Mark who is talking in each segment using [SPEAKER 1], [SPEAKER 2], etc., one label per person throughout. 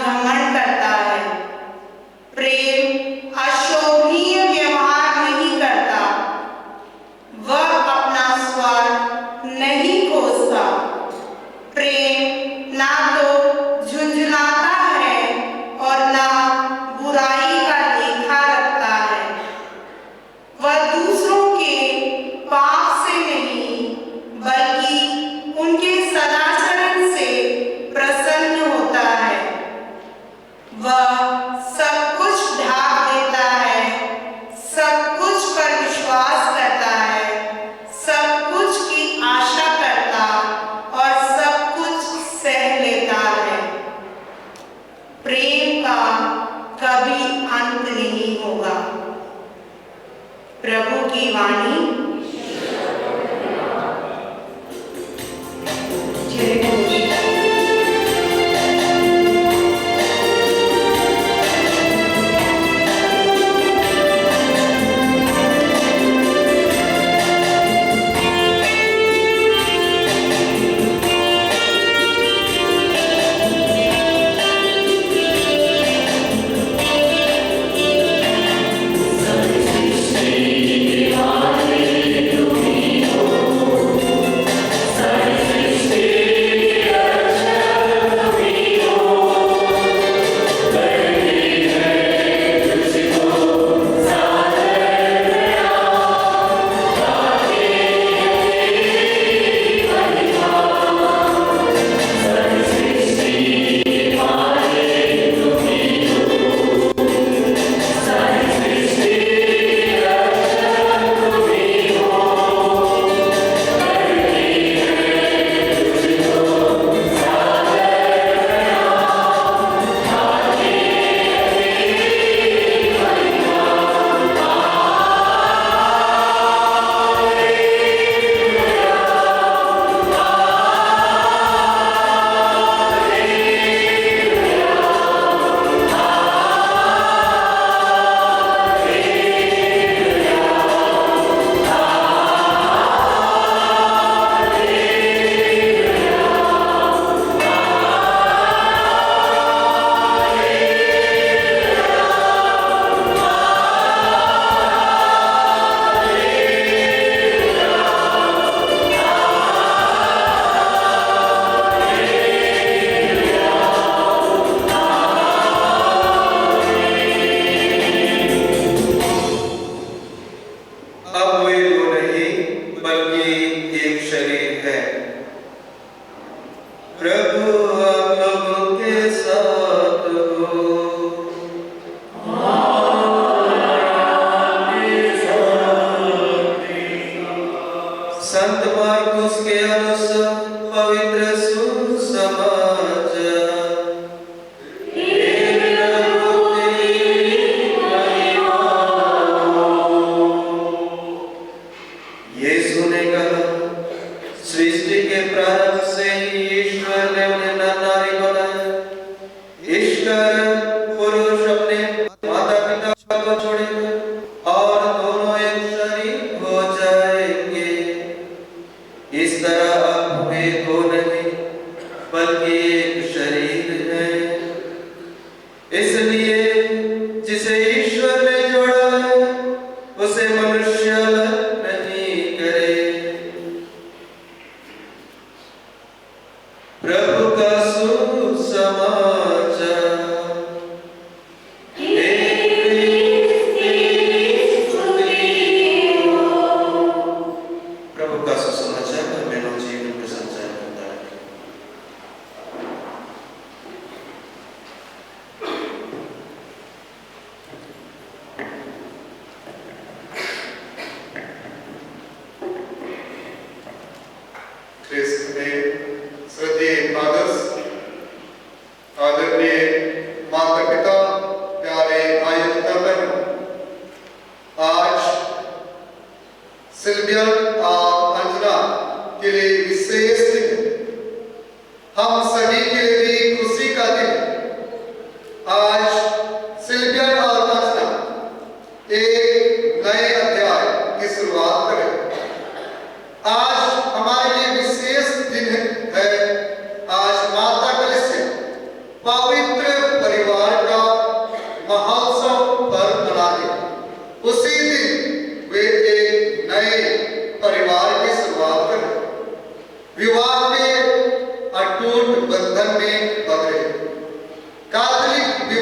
[SPEAKER 1] घमंड करता है। प्रेम अशोभनीय व्यवहार नहीं करता, वह अपना स्वार्थ नहीं खोजता। प्रेम ना तो झुंझुलाता है और ना बुराई का लेखा रखता है। वह दूसरों के पाप से नहीं बल्कि उनके सदाचरण से प्रसन्न होता है। वह सब कुछ ढाक देता है, सब कुछ पर विश्वास करता है, सब कुछ की आशा करता और सब कुछ सह लेता है। प्रेम का कभी अंत नहीं होगा। प्रभु की वाणी। जय हो।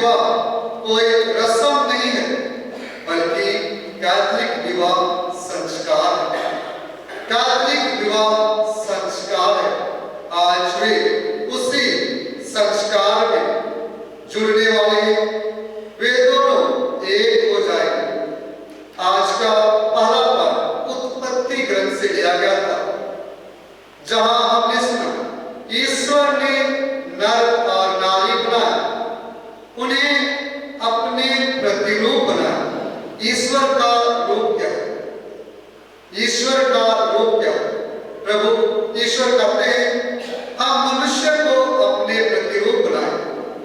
[SPEAKER 2] विवाह कोई रस्म नहीं है, बल्कि कैथोलिक विवाह संस्कार है। कैथोलिक विवाह संस्कार है। आज वे उसी संस्कार में जुड़ने वाले हैं। वे दोनों एक हो जाएंगे। आज का पहला पाठ उत्पत्ति ग्रंथ से लिया गया था, जहां हमने सुना ईश्वर ने नर और नारी बनाया, उन्हें अपने प्रतिरूप बनाया। ईश्वर का रूप क्या है? ईश्वर का रूप क्या है? प्रभु ईश्वर कहते हैं, हम मनुष्य को अपने प्रतिरूप बनाए,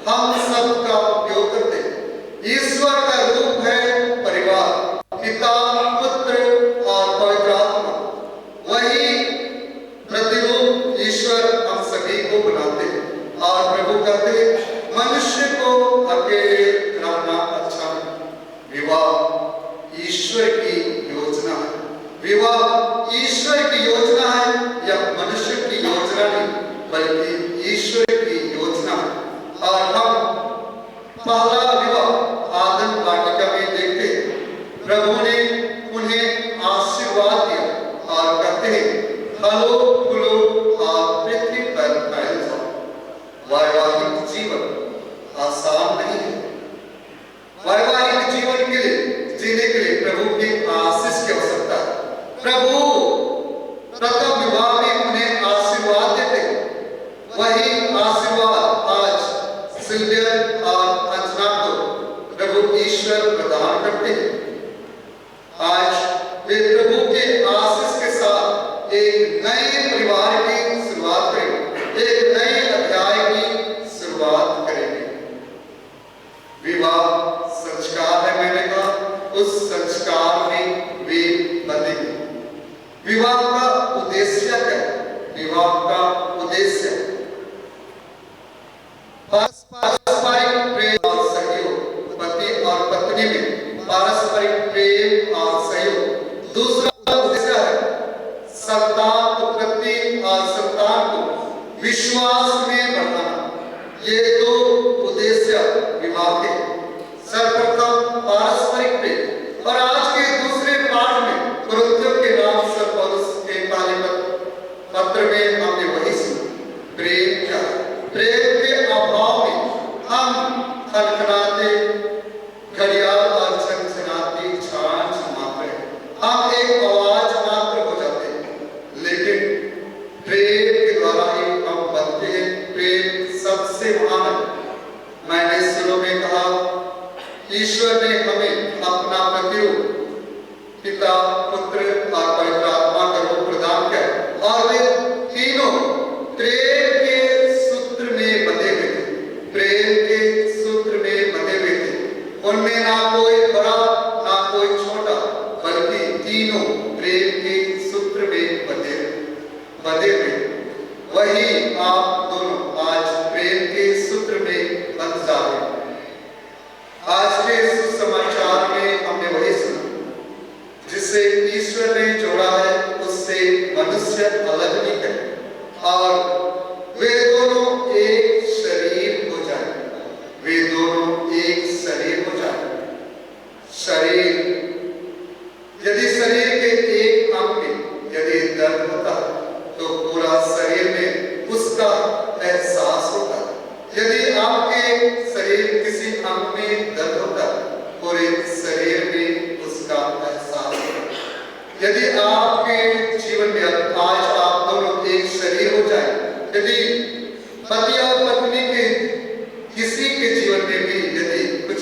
[SPEAKER 2] हम सबका उपयोग करते हैं। ईश्वर का रूप है परिवार, पिता, पुत्र और पवित्र आत्मा। वही प्रतिरूप ईश्वर हम सभी को बनाते हैं। और प्रभु कहते हैं, मनुष्य को अकेले रहना अच्छा नहीं। विवाह ईश्वर की योजना है। विवाह ईश्वर की योजना है, या मनुष्य की योजना नहीं, बल्कि ईश्वर की योजना है। और हम पहला विवाह आदम वाटिका में देखते हैं। प्रभु ने उन्हें आशीर्वाद दिया और कहते हैं, फलो फूलो और पृथ्वी पर फैल जाओ। वैवाहिक जीवन आसान नहीं है। वैवाहिक जीवन के लिए, जीने के लिए प्रभु की आशीष की आवश्यकता है। प्रभु प्रथम विवाह में उन्हें आशीर्वाद देते हैं। वही आशीर्वाद आज सिल्वियन और अंजना को प्रभु ईश्वर प्रदान करते हैं। आज वे प्रभु के आशीष के साथ एक नए परिवार की शुरुआत करेंगे, एक नए अध्याय की शुरुआत करेंगे। विवाह संस्कार है, मैंने कहा, उस संस्कार में वे बंधेंगे। विवाह का उद्देश्य क्या है? विवाह का उद्देश्य पारस्परिक प्रेम और सहयोग, पति और पत्नी में पारस्परिक प्रेम और सहयोग। दूसरा उद्देश्य है संतान उत्पत्ति और संतान को विश्वास में बढ़ाना। ये दो उद्देश्य विवाह के। सर्वप्रथम पारस्परिक प्रेम, और आज के दूसरे पाठ में कुरिन्थियों के नाम से पौलुस के पहले पत्र में हमने वही सुना। प्रेम क्या? प्रेम के अभाव में हम खनखनाते घड़ियाल और छनछनाती छान मात्र हैं। हम एक आवाज मात्र हो जाते हैं, लेकिन प्रेम के द्वारा ही हम बनते हैं। प्रेम सबसे महान है। मैंने शुरू में कहा, ईश्वर ने हमें अपना प्रतिरूप पिता, पुत्र और पवित्र आत्मा का रूप प्रदान किया, और वे तीनों प्रेम के सूत्र में बंधे हुए थे। प्रेम के सूत्र में बंधे हुए थे। उनमें ना कोई बड़ा ना कोई छोटा, बल्कि तीनों प्रेम के सूत्र में बंधे हुए। वही आप दोनों आज प्रेम के सूत्र में बंध जाओगे। आज के सुसमाचार में हमने वही सुना, जिसे ईश्वर ने जोड़ा है उससे मनुष्य अलग नहीं है, और वे दोनों एक शरीर हो जाए। वे दोनों एक शरीर हो जाए। शरीर, यदि शरीर के एक अंग में यदि दर्द होता है, तो पूरा शरीर में उसका एहसास होता है। यदि आपके शरीर किसी अंग में दर्द होता है, पूरे शरीर में उसका एहसास होता है। यदि आपके जीवन में आज आप दोनों एक शरीर हो जाए, यदि पति और पत्नी के किसी के जीवन में भी यदि कुछ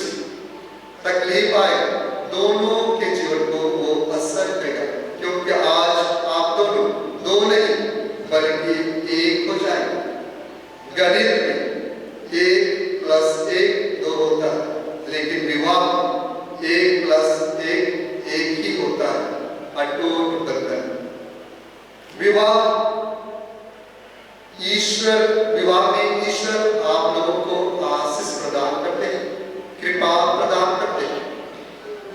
[SPEAKER 2] तकलीफ आए, दोनों के जीवन को वो असर करेगा, क्योंकि आज आप दोनों दो नहीं बल्कि एक हो जाए। गणित में 1 + 1 2 होता है, लेकिन विवाह 1 + 1 1 ही होता है। अटूट बंधन। विवाह में ईश्वर आप लोगों को आशीष प्रदान करते हैं, कृपा प्रदान करते हैं।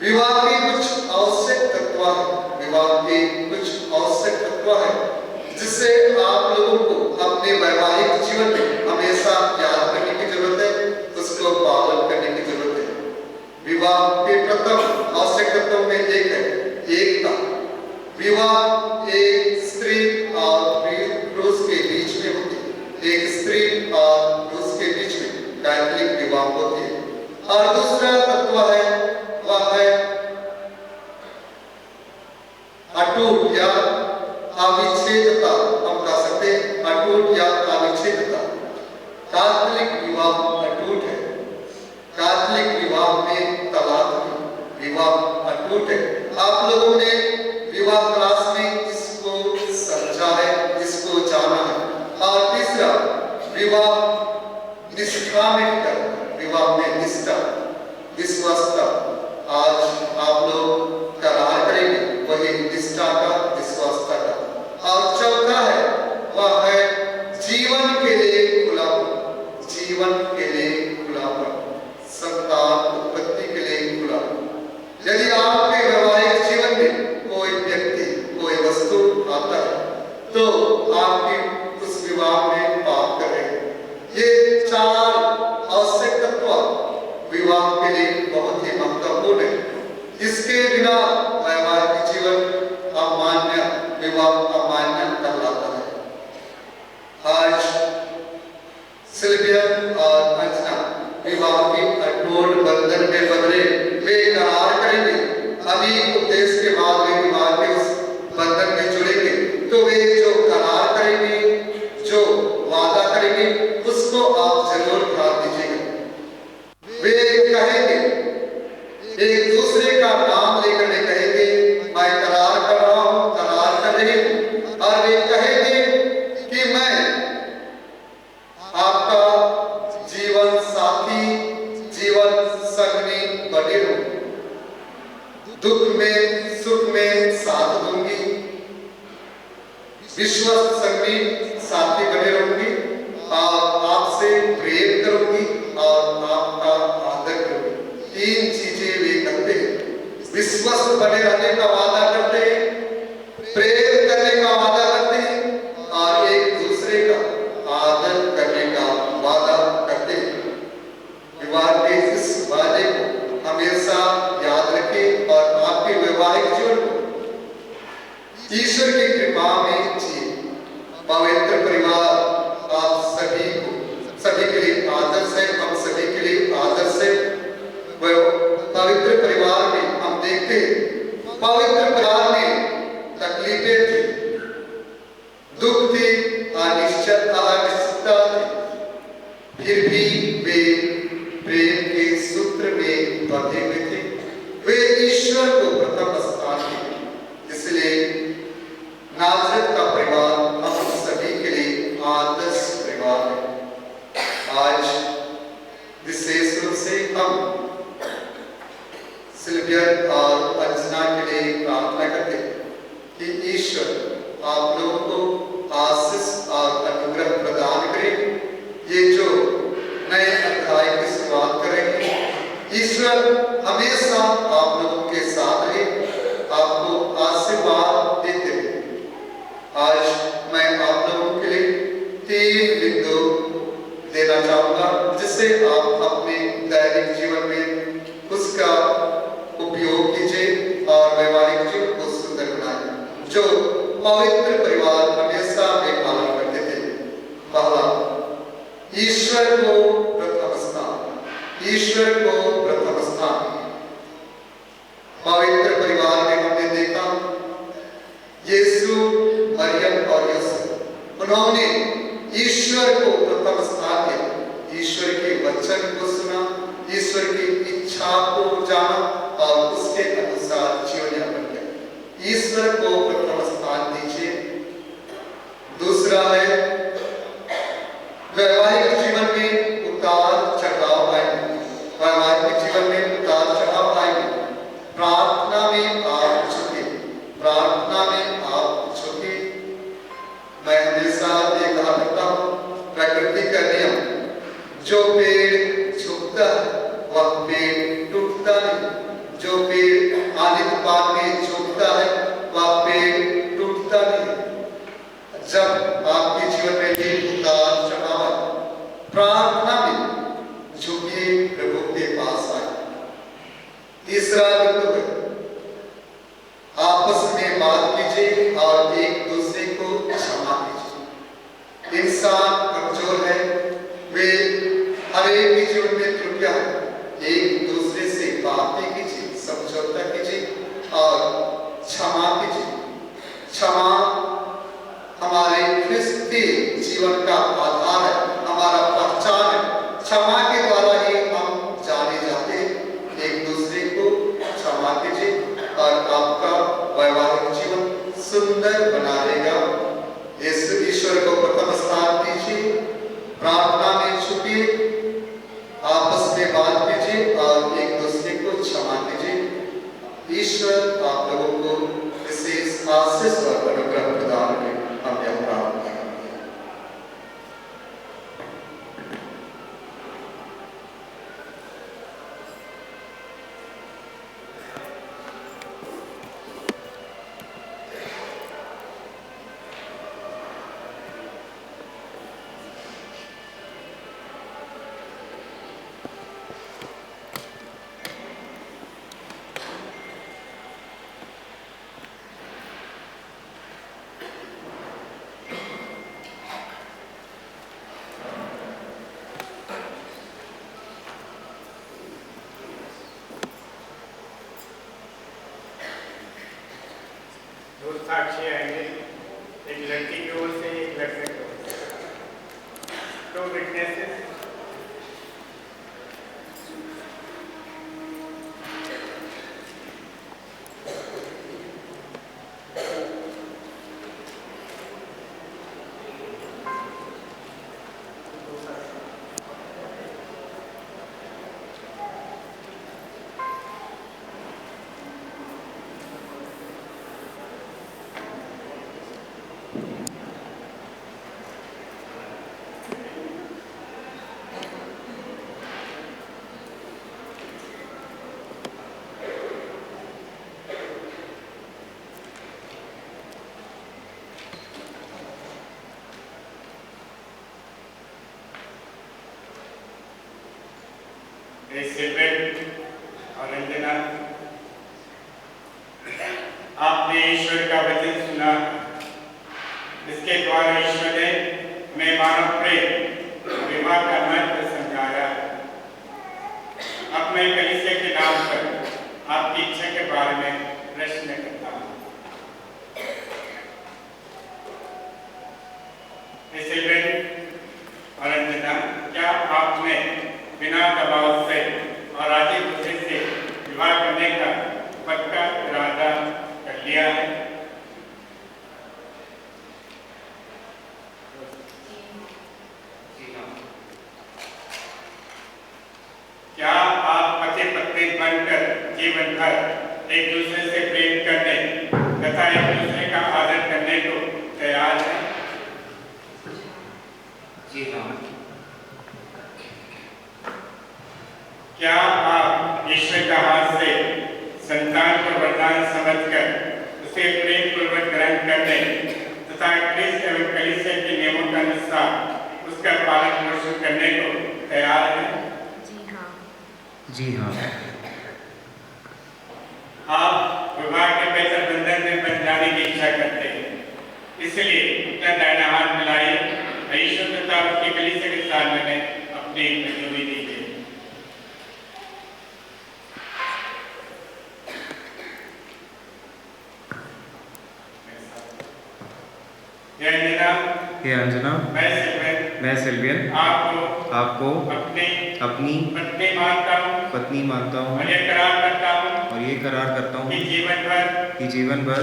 [SPEAKER 2] विवाह के कुछ आवश्यक तत्व है। विवाह के कुछ आवश्यक तत्व है, जिससे आप लोगों को अपने वैवाहिक जीवन में हमेशा याद करने की जरूरत है, उसको पालन करने की विवाह के प्रथम आवश्यक तत्वों में एक है एकता। विवाह एक स्त्री और पुरुष के बीच में होती है, एक स्त्री और पुरुष के बीच में कैथोलिक विवाह होती है। और दूसरा तत्व है वह है अटूट या अविच्छेदता। हम कह सकते हैं अटूट या अविच्छेदता। कैथोलिक विवाह अटूट है, कैथोलिक विवाह में तलाक नहीं, विवाह अटूट है। आप लोगों ने विवाह क्लास में इसको समझा है, इसको जाना है। और तीसरा विवाह निष्ठा में कर, विवाह में निष्ठा विश्वासता। आज आप लोग करार करेंगे वही निष्ठा का, विश्वासता का। और चौथा है वह है जीवन के लिए खुलापन, जीवन के लिए खुलापन, संतान उत्पत्ति के लिए खुलापन। यदि आपके वैवाहिक जीवन में कोई व्यक्ति कोई वस्तु आता है तो आपकी उस विवाह में पाप कर रहे हैं। ये चार आवश्यक तत्व विवाह के लिए बहुत ही महत्वपूर्ण है। इसके बिना वैवाहिक जीवन अमान्य, विवाह अमान्य कहलाता है। आज सिल्विया और अंजना विवाह की अटूट बंधन में बंधे वे करार करेंगे। अभी उपदेश के बाद वे विवाह के उस बंधन में जुड़ेंगे। तो वे जो करार करेंगे, जो वादा करेंगे, उसको आप जरूर ध्यान दीजिएगा। वे कहेंगे, एक दूसरे का नाम लेकर वे कहेंगे मैं करार कर रहा हूं, करार कर रही हूं। और वे कहेंगे कि मैं आपका जीवन साथी, जीवन संगी बनी रहूं, दुख में सुख में साथ दूंगी, विश्वास संगी साथी बने रहूंगी, और आपसे प्रेम करूंगी और आपका आदर करूंगी। तीन चीजें वे करते हैं। विश्वास बने रहने का वादा करते हैं, प्रेम करने का वादा करते हैं, और एक दूसरे का आदर करने का वादा करते हैं। विवाह के इस वादे को हमेशा याद रखें और आपके वैवाहिक जीवन को ईश्वर की कृपा में जिए। पवित्र परिवार आप सभी को, सभी के लिए आदर्श है, हम सभी के लिए आदर्श है। पवित्र परिवार में हम देखते हैं, पवित्र परिवार में तकलीफें थी, दुख थी, अनिश्चितता थी, फिर भी वे प्रेम के सूत्र में बंधे हुए थे। वे ईश्वर को प्रथम स्थान दिए। इसलिए नाज़रेत का परिवार हम सभी के लिए आदर्श परिवार है। आज विशेष रूप से हम सिल्विया और अंजना के लिए प्रार्थना करते हैं कि ईश्वर आप लोगों को आशीष और अनुग्रह प्रदान करे। ये जो नए अध्याय की शुरुआत करेंगे, ईश्वर हमेशा आप लोगों के साथ रहे, आपको आशीर्वाद देते हैं। आज मैं आप लोगों के लिए 3 बिंदु देना चाहूंगा जिससे आप अपने दैनिक जीवन में उसका उपयोग कीजिए और वैवाहिक जीवन को सुंदर बनाए, जो पवित्र परिवार हमेशा में पालन करते थे। पहला, ईश्वर को प्रथम स्थान, ईश्वर को प्रथम स्थान। पवित्र परिवार में हमने देखा यीशु, मरियम और यूसुफ, उन्होंने ईश्वर को प्रथम स्थान दिया, ईश्वर के वचन को सुना, ईश्वर की इच्छा को जाना और उसके अनुसार जीवन यापन किया। ईश्वर को प्रथम स्थान दीजिए। दूसरा है वैवाहिक जीवन में उतार चढ़ाव आएंगे, वैवाहिक जीवन में उतार चढ़ाव आएंगे। प्रार्थना में आप झुके, प्रार्थना में आप झुके। मैं हमेशा ये कहा करता हूँ, प्रकृति का नियम, जो पेड़ झुकता है वह पेड़ टूटता नहीं, जो पेड़ आने तूफान में झुकता है वह पेड़ टूटता नहीं। जब आपके जीवन में भी उतार चढ़ाव, प्रार्थना में झुकिए, प्रभु के पास आए। और एक दूसरे को क्षमा कीजिए। इंसान कमजोर है, वे हर एक के जीवन में त्रुटियां हैं। एक दूसरे से बातें कीजिए, समझौता कीजिए और क्षमा कीजिए। क्षमा हमारे क्रिस्तीय जीवन का आधार है, हमारा पहचान है। क्षमा के द्वारा ही हम जाने जाते हैं। एक दूसरे को क्षमा कीजिए और आपका वैवाहिक जीवन सुंदर बना रहेगा। इस ईश्वर को प्रथम स्थान दीजिए, प्रार्थना में छुपिए, आपस में बात कीजिए और एक दूसरे को क्षमा कीजिए। ईश्वर आप लोगों को विशेष आशीष और अनुग्रह प्रदान करें। हम यह प्रार्थना करते हैं।
[SPEAKER 3] दो साक्षी आएंगे, एक लड़की की ओर से, एक लड़के की ओर से। दो विटनेसेस। और अंजना, आपने ईश्वर का वचन सुना, इसके द्वारा ईश्वर ने हमें मानव प्रेम विवाह का महत्व समझाया। अब मैं कलीसिया के नाम पर आपकी इच्छा के बारे में प्रश्न करता हूँ। और अंजना, क्या आपने बिना दबाव से और राजी खुशी से विवाह करने का पक्का इरादा कर लिया है? क्या आप पति पत्नी बनकर जीवन भर एक दूसरे से प्रेम करने तथा एक दूसरे का आदर करने को तैयार हैं?
[SPEAKER 4] जी हाँ।
[SPEAKER 3] क्या आप ईश्वर का हाथ से संतान को वरदान समझकर उसे प्रेम पूर्वक ग्रहण करने तथा क्रिस्त एवं कलीसिया के नियमों के अनुसार उसका पालन पोषण करने को तैयार हैं?
[SPEAKER 4] जी हाँ।
[SPEAKER 3] आप विवाह के बेहतर बंधन में बन जाने की इच्छा करते हैं, इसलिए अपना दाहिना हाथ मिलाइए। ईश्वर तथा उसकी कलीसिया के सामने में अपनी मंजूरी दीजिए।
[SPEAKER 4] हे अंजना, मैं सिल्वियन आपको अपनी पत्नी मानता हूँ
[SPEAKER 3] और ये करार करता हूँ
[SPEAKER 4] कि जीवन भर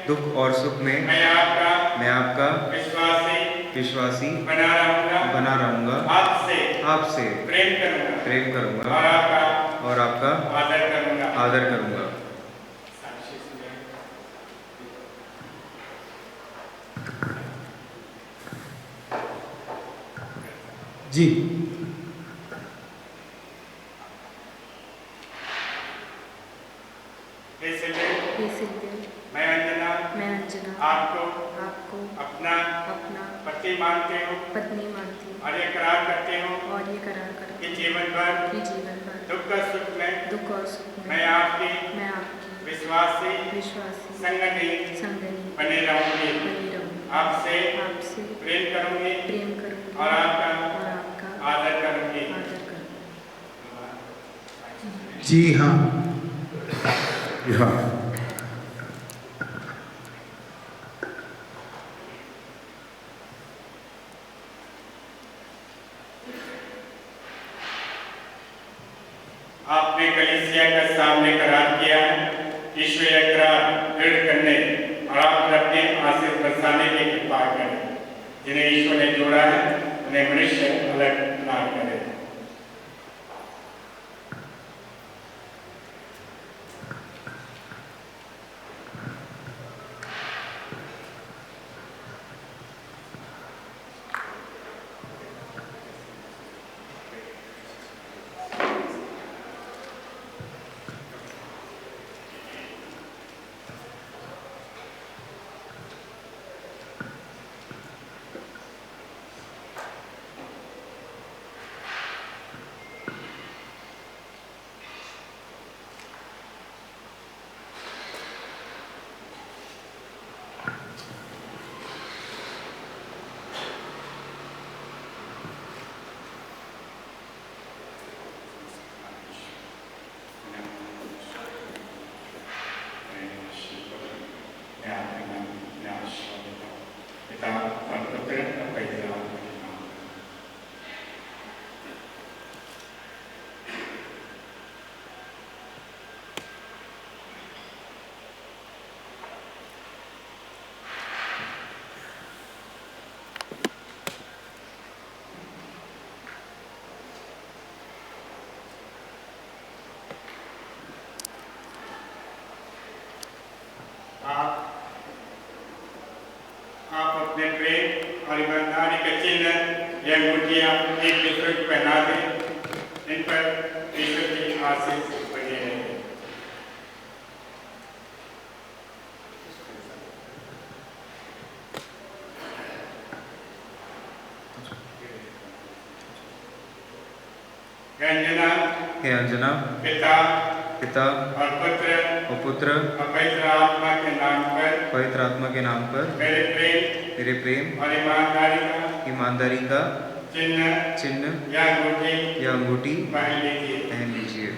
[SPEAKER 4] दुख और सुख में
[SPEAKER 3] मैं आपका
[SPEAKER 4] विश्वासी
[SPEAKER 3] बना रहूँगा,
[SPEAKER 4] आपसे प्रेम करूँगा और आपका आदर करूँगा।
[SPEAKER 5] जी।
[SPEAKER 3] मैं अंजना आपको अपना पति मानती हूँ और ये करार करती हूँ कि जीवन भर दुख और सुख में मैं आपकी विश्वासी
[SPEAKER 5] विश्वासी
[SPEAKER 3] संगठित
[SPEAKER 5] संगठित
[SPEAKER 3] बने रहूंगी,
[SPEAKER 5] बनी रहूंगी,
[SPEAKER 3] आपसे
[SPEAKER 5] आपसे
[SPEAKER 3] प्रेम करूंगी
[SPEAKER 5] प्रेम करूंगी
[SPEAKER 3] और आपका
[SPEAKER 5] और आपका
[SPEAKER 3] आदर करूंगी।
[SPEAKER 5] आदर करूंगी।
[SPEAKER 6] जी हाँ। जी हाँ।
[SPEAKER 3] आपने कलीसिया का सामने करार किया है, ईश्वरीय करार दृढ़ करने और आप पर अपने आशीष बरसाने की कृपा करें। जिन्हें ईश्वर ने जोड़ा है उन्हें मनुष्य अलग ना करे। आप अपने प्रेम और ईमानदारी के चिन्ह या अंगूठियां एक दूसरे को पहना दें। इन पर ईश्वर की आशीष बनी रहे।
[SPEAKER 4] हे अंजना
[SPEAKER 3] पिता
[SPEAKER 4] पिता
[SPEAKER 3] और
[SPEAKER 4] पुत्र
[SPEAKER 3] और पवित्र आत्मा के नाम पर मेरे प्रेम
[SPEAKER 4] और ईमानदारी का चिन्ह
[SPEAKER 3] या
[SPEAKER 4] अंगूठी
[SPEAKER 3] पहन
[SPEAKER 4] पहन लीजिए।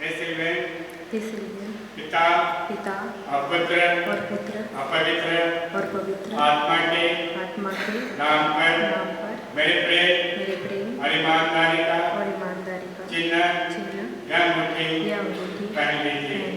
[SPEAKER 3] इसलिए
[SPEAKER 5] पिता
[SPEAKER 3] पिता और पुत्र
[SPEAKER 5] और पुत्र
[SPEAKER 3] और
[SPEAKER 5] पवित्र
[SPEAKER 3] आत्मा के नाम पर मेरे प्रेम और ईमानदारी का चिन्ह या अंगूठी पहन लीजिए।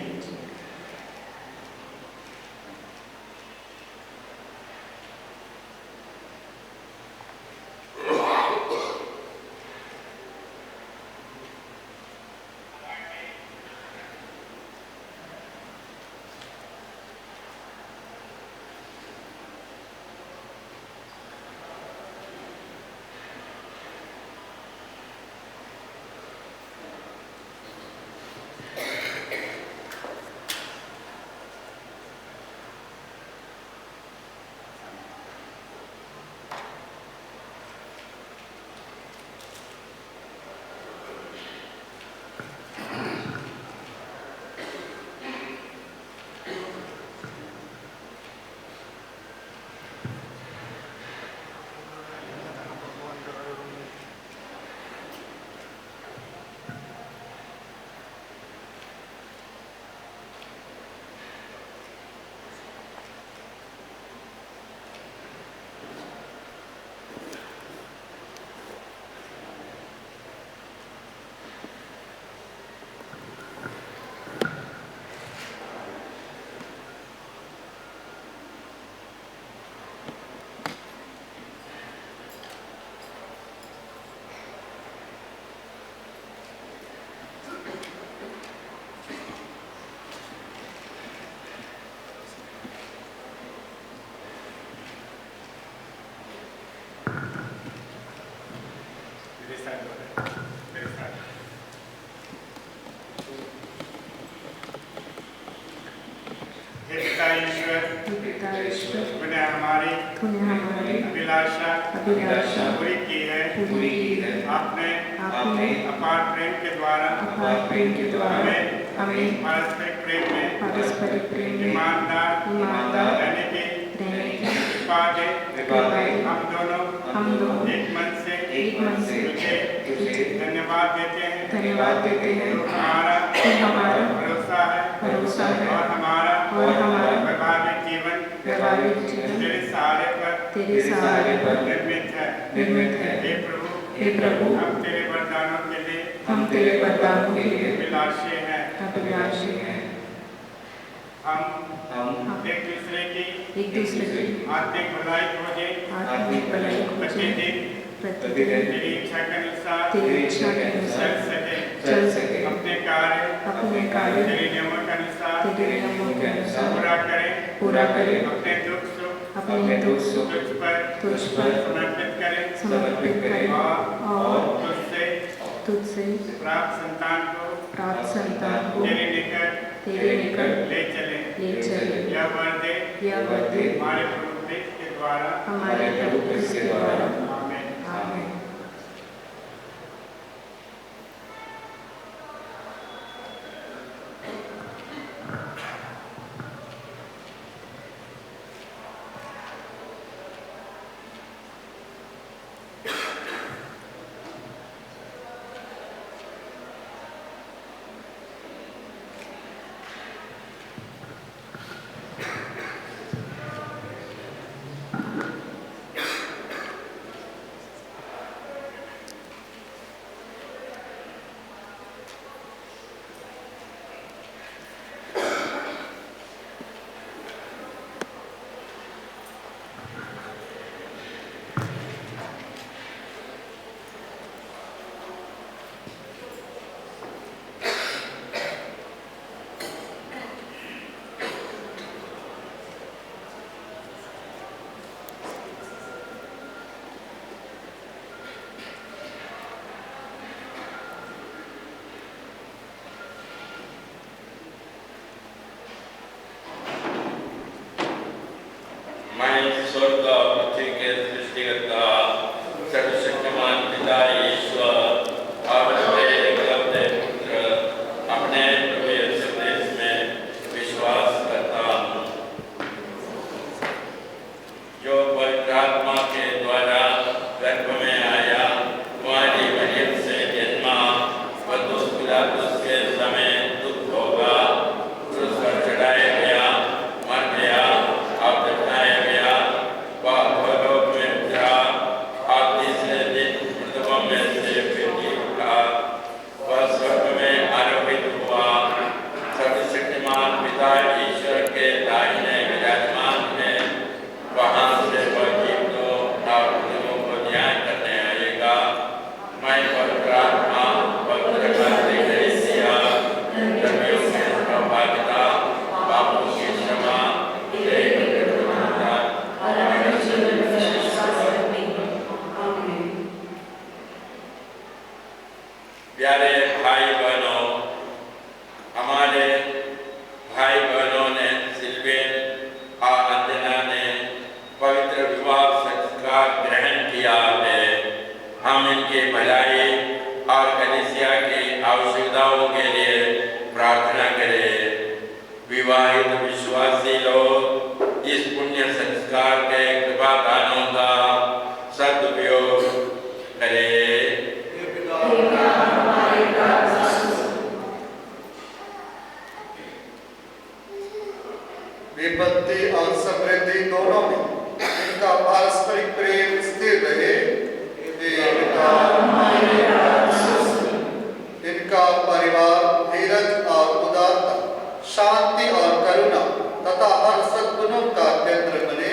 [SPEAKER 3] पिता ईश्वर
[SPEAKER 5] पिता ईश्वर
[SPEAKER 3] उन्हें हमारी
[SPEAKER 5] तुम्हें हमारी
[SPEAKER 3] अभिलाषा पूरी की है। आपने अपार प्रेम के द्वारा हमें पारस्परिक प्रेम में ईमानदार रहने की कृपा दे। हम दोनों एक मन से तुझे धन्यवाद देते हैं। हमारा भरोसा है और हमारा वैवाहिक जीवन तेरे सहारे पर निर्मित है। हे प्रभु हम तेरे वरदानों के लिए अभिलाषी हैं। हम एक दूसरे की आत्मिक भलाई खोजे प्रतिदिन तेरी इच्छा के अनुसार चल सके। अपने कार्य तेरे नियमों के अनुसार पूरा करें। अपने दुख सुख तुझ पर समर्पित करें और तुझसे प्राप्त संतान को तेरे निकट ले चले। यह वर दे हमारे प्रभु क्रिस्त के द्वारा। आमीन।
[SPEAKER 7] स्वर्ग और पृथ्वी के सृष्टिकर्ता सर्वशक्तिमान पिता ईश्वर और तेरे एकलौते पुत्र अपने प्रभु यीशु मसीह में विश्वास करता हूँ, जो पवित्र आत्मा के द्वारा गर्भ में आया, कुंवारी मरियम से जन्मा, पन्तुस पिलातुस के समय दुख भोगा, क्रूस पर चढ़ाया गया, मर गया और दफनाया गया, वह भूलोक में उतरा और तीसरे दिन मृतकों में से फिर जी उठा, वह स्वर्ग में आरोहित हुआ, सर्वशक्तिमान पिता ईश्वर के दाहिने विराजमान है, वहाँ से वह जीवों और मृतकों को न्याय करने आएगा। मैं पवित्र आत्मा, पवित्र कलीसिया, धर्मियों की सहभागिता, पापों की क्षमा, प्यारे भाई बहनों, हमारे भाई बहनों ने सिल्वेन और अंजना ने पवित्र विवाह संस्कार ग्रहण किया है। हम इनकी भलाई और कलीसिया की आवश्यकताओं के लिए प्रार्थना करें। विवाहित विश्वासी लोग इस पुण्य संस्कार के कृपा दानों का सदुपयोग करें।
[SPEAKER 2] विपत्ति और समृद्धि दोनों में इनका पारस्परिक प्रेम स्थिर रहे। इनका परिवार धीरज और उदारता, शांति और करुणा तथा हर सद्गुणों का केंद्र बने।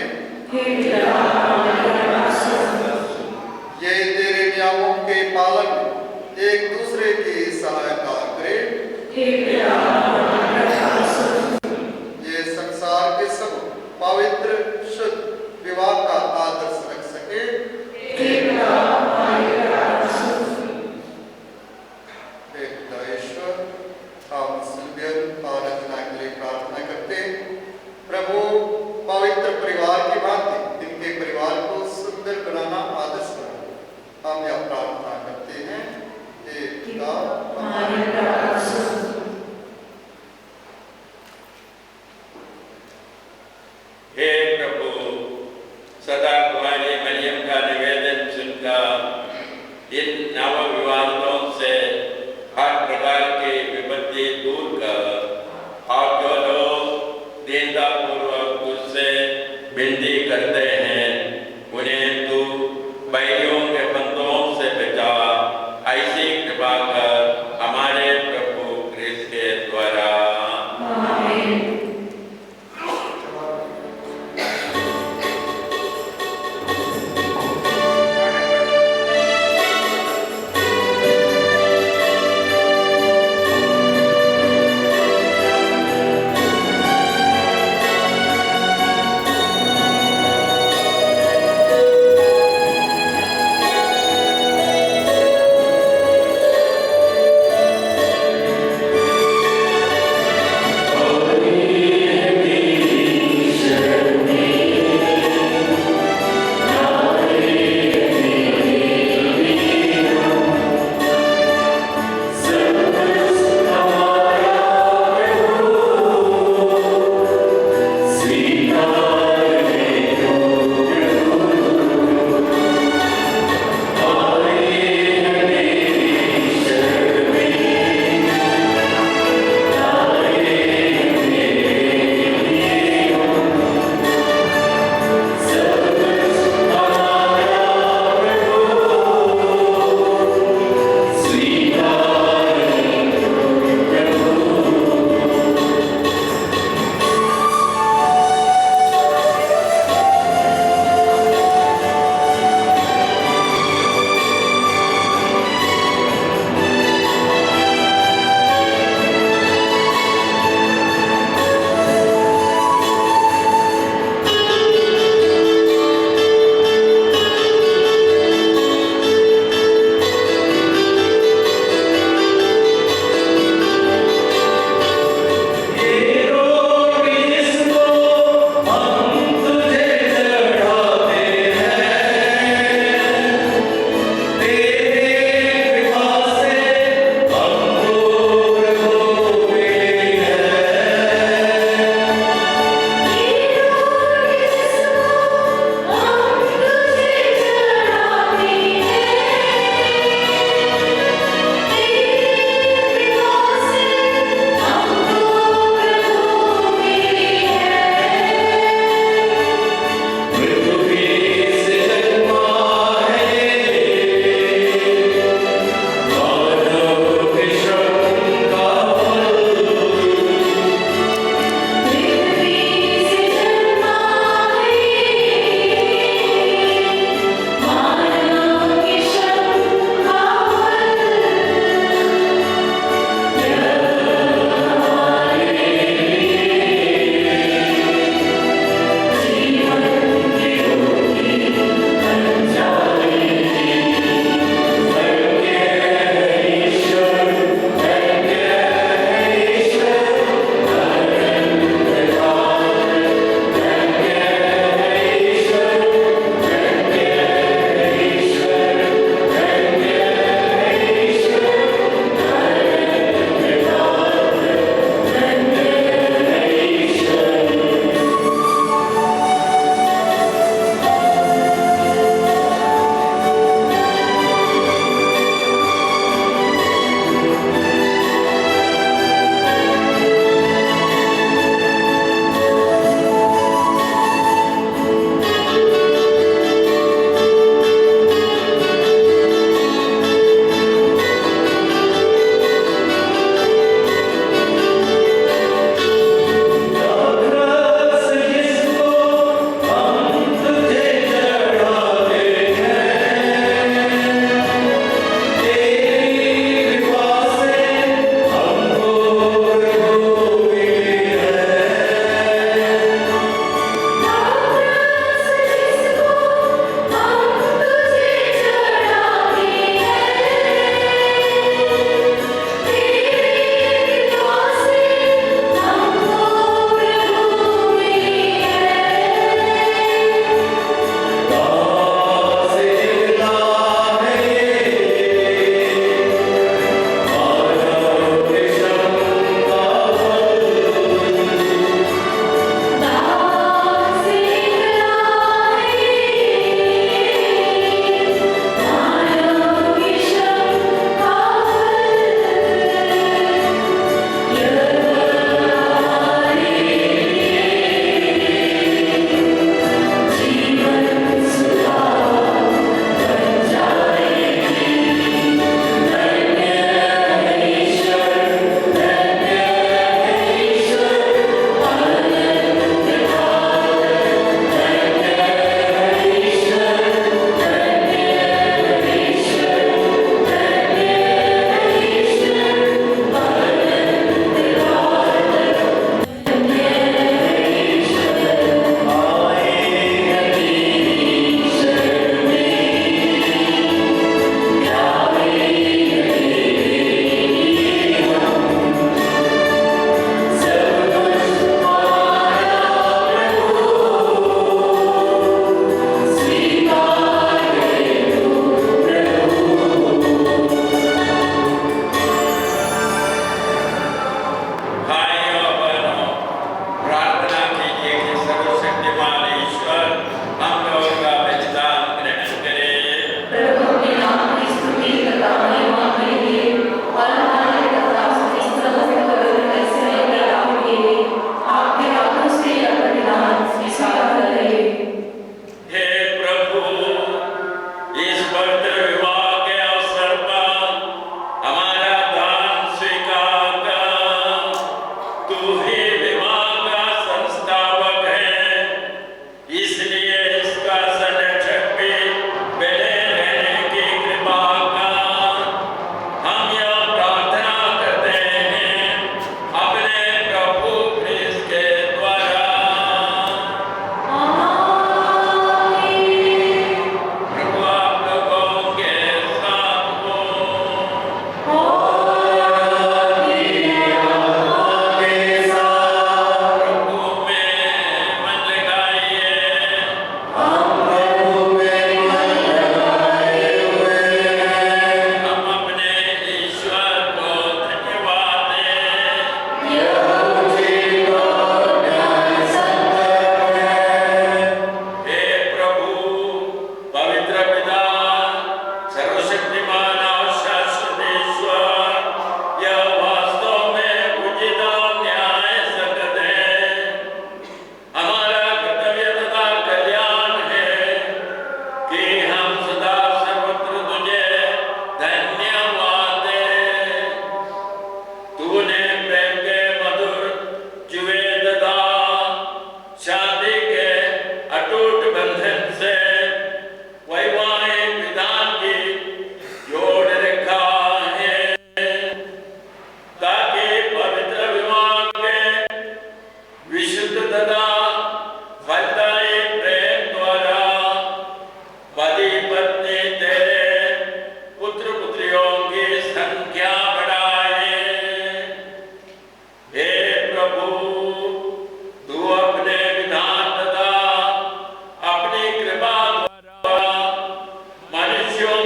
[SPEAKER 2] ये तेरे नियमों के पालन में एक दूसरे की सहायता करे। ये संसार के सब पवित्र शुद्ध विवाह का आदर्श रख सके। ईश्वर, हम सिल्वियन और रचना के लिए प्रार्थना करते हैं। प्रभु, पवित्र परिवार की भांति इनके परिवार को सुंदर
[SPEAKER 7] इन नव विवादों से हर प्रकार की विपत्ति दूर कर और जो लोग दीनतापूर्वक तुझसे विनती करते हैं उन्हें तू बैरियों के बंधुओं से बचा। ऐसी कृपा कर हमारे प्रभु क्रिस्त के द्वारा।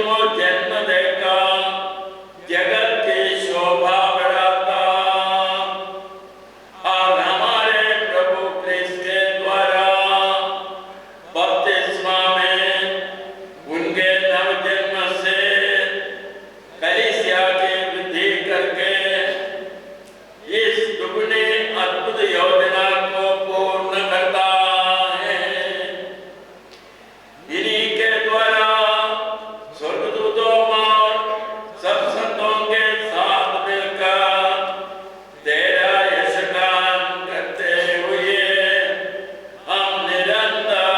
[SPEAKER 7] को जन्म देकर जगत की शोभा बढ़ाता और हमारे प्रभु क्रिस्त के द्वारा बपतिस्मा में उनके नवजन्म से कलीसिया की वृद्धि करके इस दुगनी अद्भुत योजना को पूर्ण करता है। इन्हीं के द्वारा स्वर्गदूतों और सब संतों के साथ मिलकर तेरा यशगान करते हुए हम निरंतर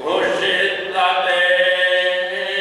[SPEAKER 7] घोषित करते हैं।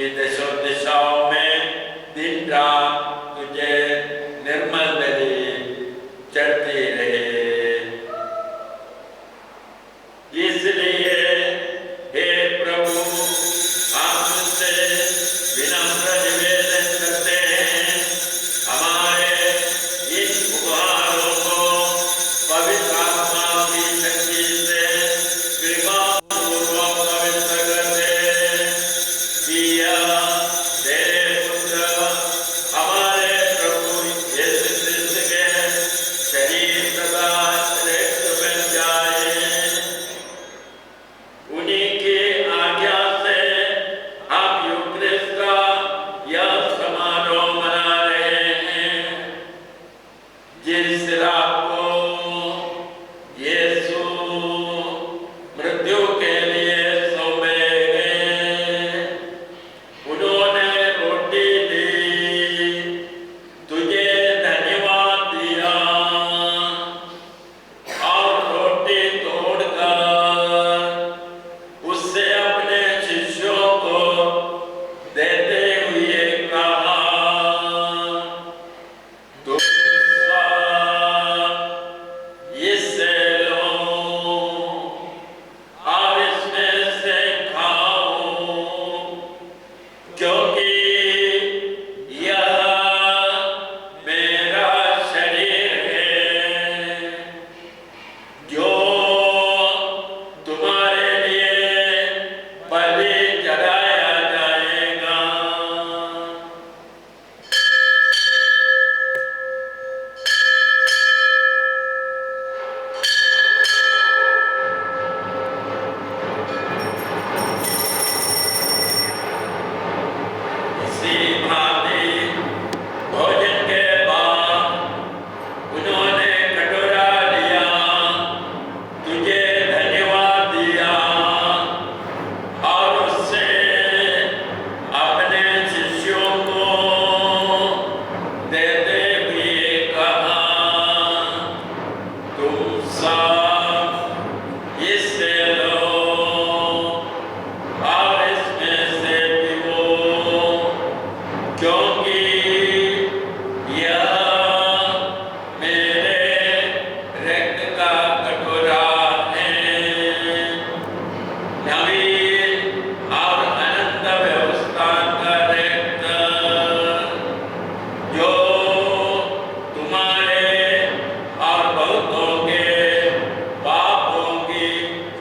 [SPEAKER 7] कि दिशों दिशाओं में दिन रात तुझे निर्मल नदी चढ़ती रहे। इसलिए हे प्रभु, हम तुझसे विनम्र निवेदन करते हैं, हमारे इन उपहारों को पवित्र आत्मा की शक्ति से कृपा पूर्वक पवित्र कर दे। किया तेरे पुत्र हमारे प्रभु यीशु क्रिस्त के शरीर तथा रक्त बन जाए। उन्हीं की आज्ञा से हम यूक्रिस्ट का यह समारोह मना रहे हैं, जिस रात को यीशु मृत्यु के लिए सौंपे गए, उन्होंने रोटी ली, तुझे धन्यवाद दिया और रोटी तोड़कर उससे अपने शिष्यों को देते हुए कहा, तुम सब इससे लो और इसमें से खाओ, क्योंकि यह मेरा शरीर है जो तुम्हारे लिए बलि चढ़ाया जाएगा। इसी भांति भोजन के बाद उन्होंने कटोरा लिया, तुझे धन्यवाद दिया और उससे अपने शिष्यों को देते हुए कहा, तुम सब इससे लो और इसमें से पीओ, क्योंकि यह मेरे रक्त का कटोरा है, नवीन और अनंत व्यवस्था का रक्त, जो तुम्हारे और बहुतों के पापों की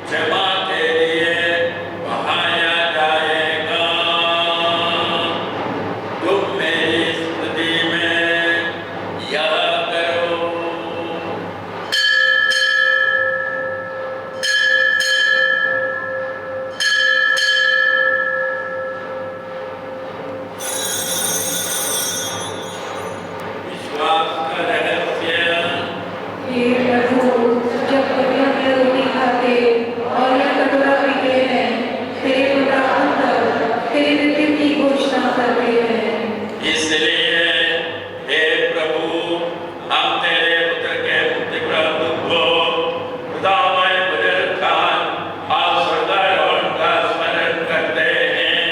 [SPEAKER 7] क्षमा के लिए बहाया जाएगा। तुम मेरी स्तुति में यह करो। विश्वास का रहस्य।
[SPEAKER 8] हे प्रभु, जब कभी हम यह रोटी खाते और यह कटोरा पीते हैं, तेरे पुनरुत्थान तक तेरी मृत्यु की घोषणा करते हैं।
[SPEAKER 7] इसलिए हे प्रभु, हम तेरे पुत्र के मुक्तिप्रद दुख को, खुदामय पुनरुत्थान और स्वर्गारोहण का स्मरण करते हैं,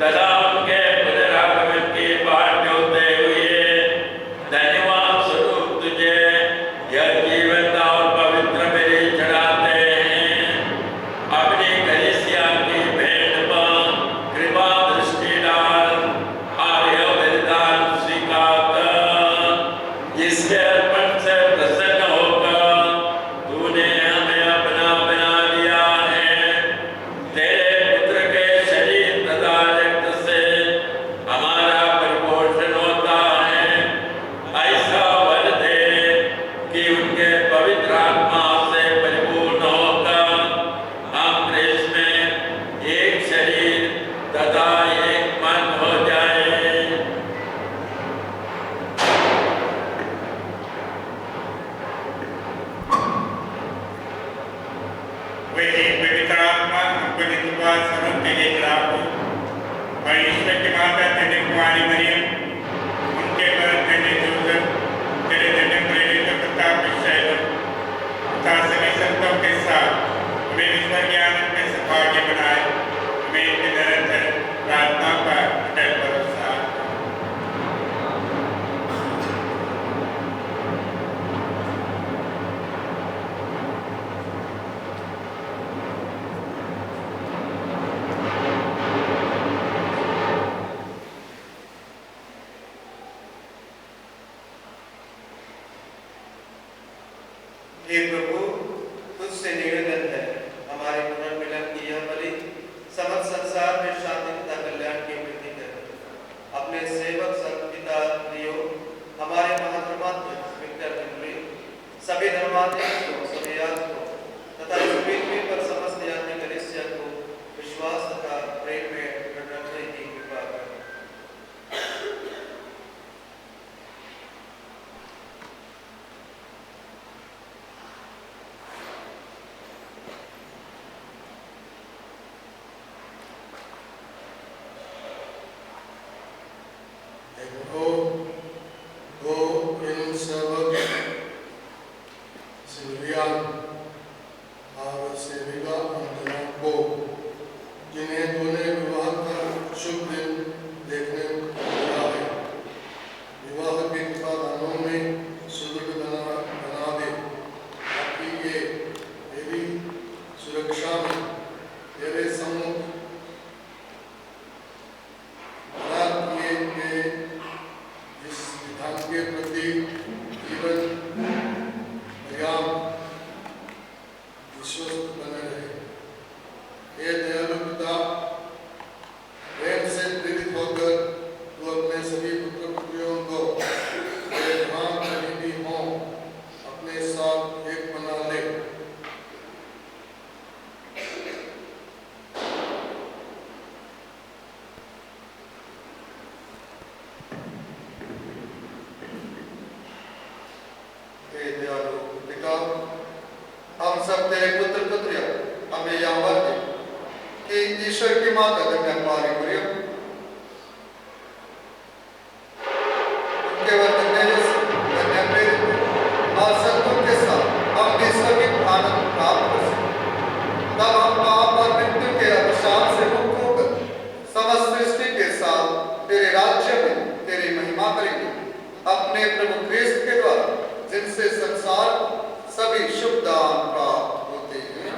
[SPEAKER 7] तथा उनके पुनरागमन की बाट जोते हुए धन्यवाद स्वरूप तुझे यह जीवंत और पवित्र बलि चढ़ाते हैं। अपनी कलीसिया की भेंट पर कृपा दृष्टि डाल और यह बलिदान स्वीकार कर, जिसके अर्पण से प्रसन्न होकर तूने हमें अपना बना लिया है। तेरे पुत्र के शरीर तथा रक्त से हमारा परिपोषण होता है। ऐसा वर दे कि उनके पवित्र आत्मा से परिपूर्ण होकर हम क्रिस्त में एक शरीर तथा एक मन हो जाए।
[SPEAKER 3] वही पवित्र आत्मा हमको नित्य समझ के लिए खिलाफ हो और ईश्वर की माता तेरे कुमारी मरियम, उनके पर तेरे जोसेफ, तेरे धन्य प्रेरित प्रताप शैलम तथा सभी संतों के साथ हमें ईश्वर के आनंद में सौभाग्य बनाए। हमें इनके निरंतर प्रार्थना पर
[SPEAKER 9] हे प्रभु, तुझसे निवेदन है, हमारे पुनर्मिलन की यह बलि समस्त संसार में शांति तथा कल्याण की वृद्धि करे। अपने सेवक संत पिता लियो, हमारे महाधर्मात्मा विक्टर मिंगली, सभी धर्मात्मा सभी याजकों तथा इस पृथ्वी पर समस्त यात्री कलीसिया को विश्वास तथा प्रेम में रखने की कृपा कर। हम सब तेरे पुत्र पुत्रियां हमें यह वर दे कि ईश्वर की माता कन्या मरियम उनके वरदान देने से कन्या प्रेरित और सत्पुरुष के साथ हम ईश्वर की आनंद प्राप्त कर सकें। तब हम पाप और मृत्यु के अभिशाप से मुक्त होकर समस्त सृष्टि के साथ तेरे राज्य में तेरी महिमा करेंगे, अपने प्रभु क्रिस्त के द्वारा, जिनसे संसार सभी शुभ दान प्राप्त होते हैं।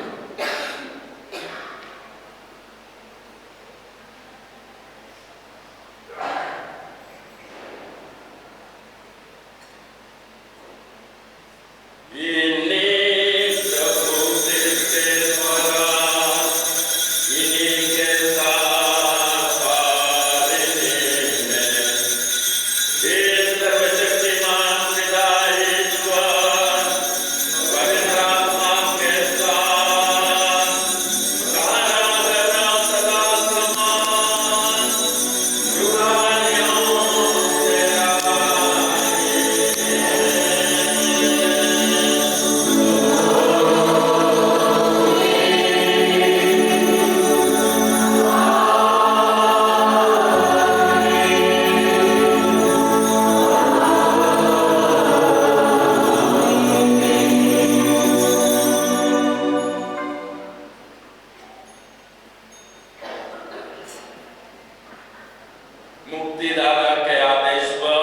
[SPEAKER 7] मुक्तिदाता के आदेश पर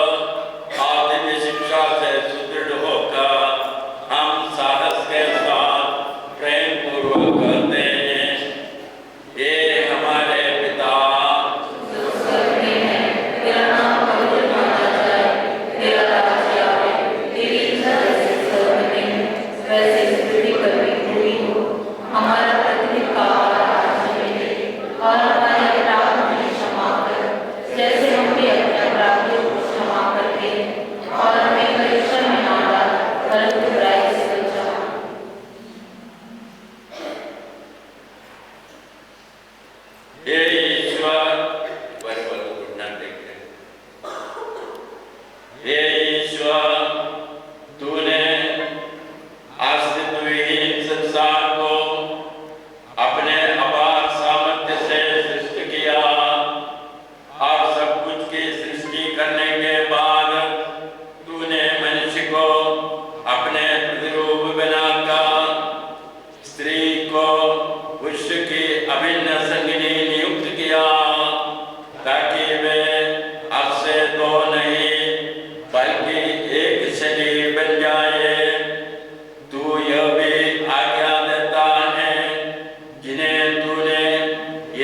[SPEAKER 7] आदिव्य शिक्षा से सुदृढ़ होकर हम साहस के साथ प्रेम पूर्वक करते हैं। ये हमारे पिता जो स्वर्ग में है, तेरा नाम पवित्र माना जाए, तेरा राज्य आए, तेरी इच्छा जैसे स्वर्ग में वैसे पृथ्वी पर भी पूरी हो। हमारा प्रतिदिन का आहार आज हमें दे और हमारे अपराध हमें क्षमा कर, जैसे हम भी अपने अपराधियों को क्षमा करते हैं, और हमें परीक्षा में ना डाल परंतु बुराई से बचा। हे ईश्वर, वर घुटना टेक, हे ईश्वर, तूने अस्तित्वहीन संसार को अपने अपार सामर्थ्य से सृष्टि किया और सब कुछ की सृष्टि करने के बाद तूने मनुष्य को अपने प्रतिरूप बनाकर स्त्री को पुरुष की अभिन्न संगिनी नियुक्त किया, ताकि वे अब से दो नहीं बल्कि एक शरीर बन जाए। तू यह भी आज्ञा देता है, जिन्हें तूने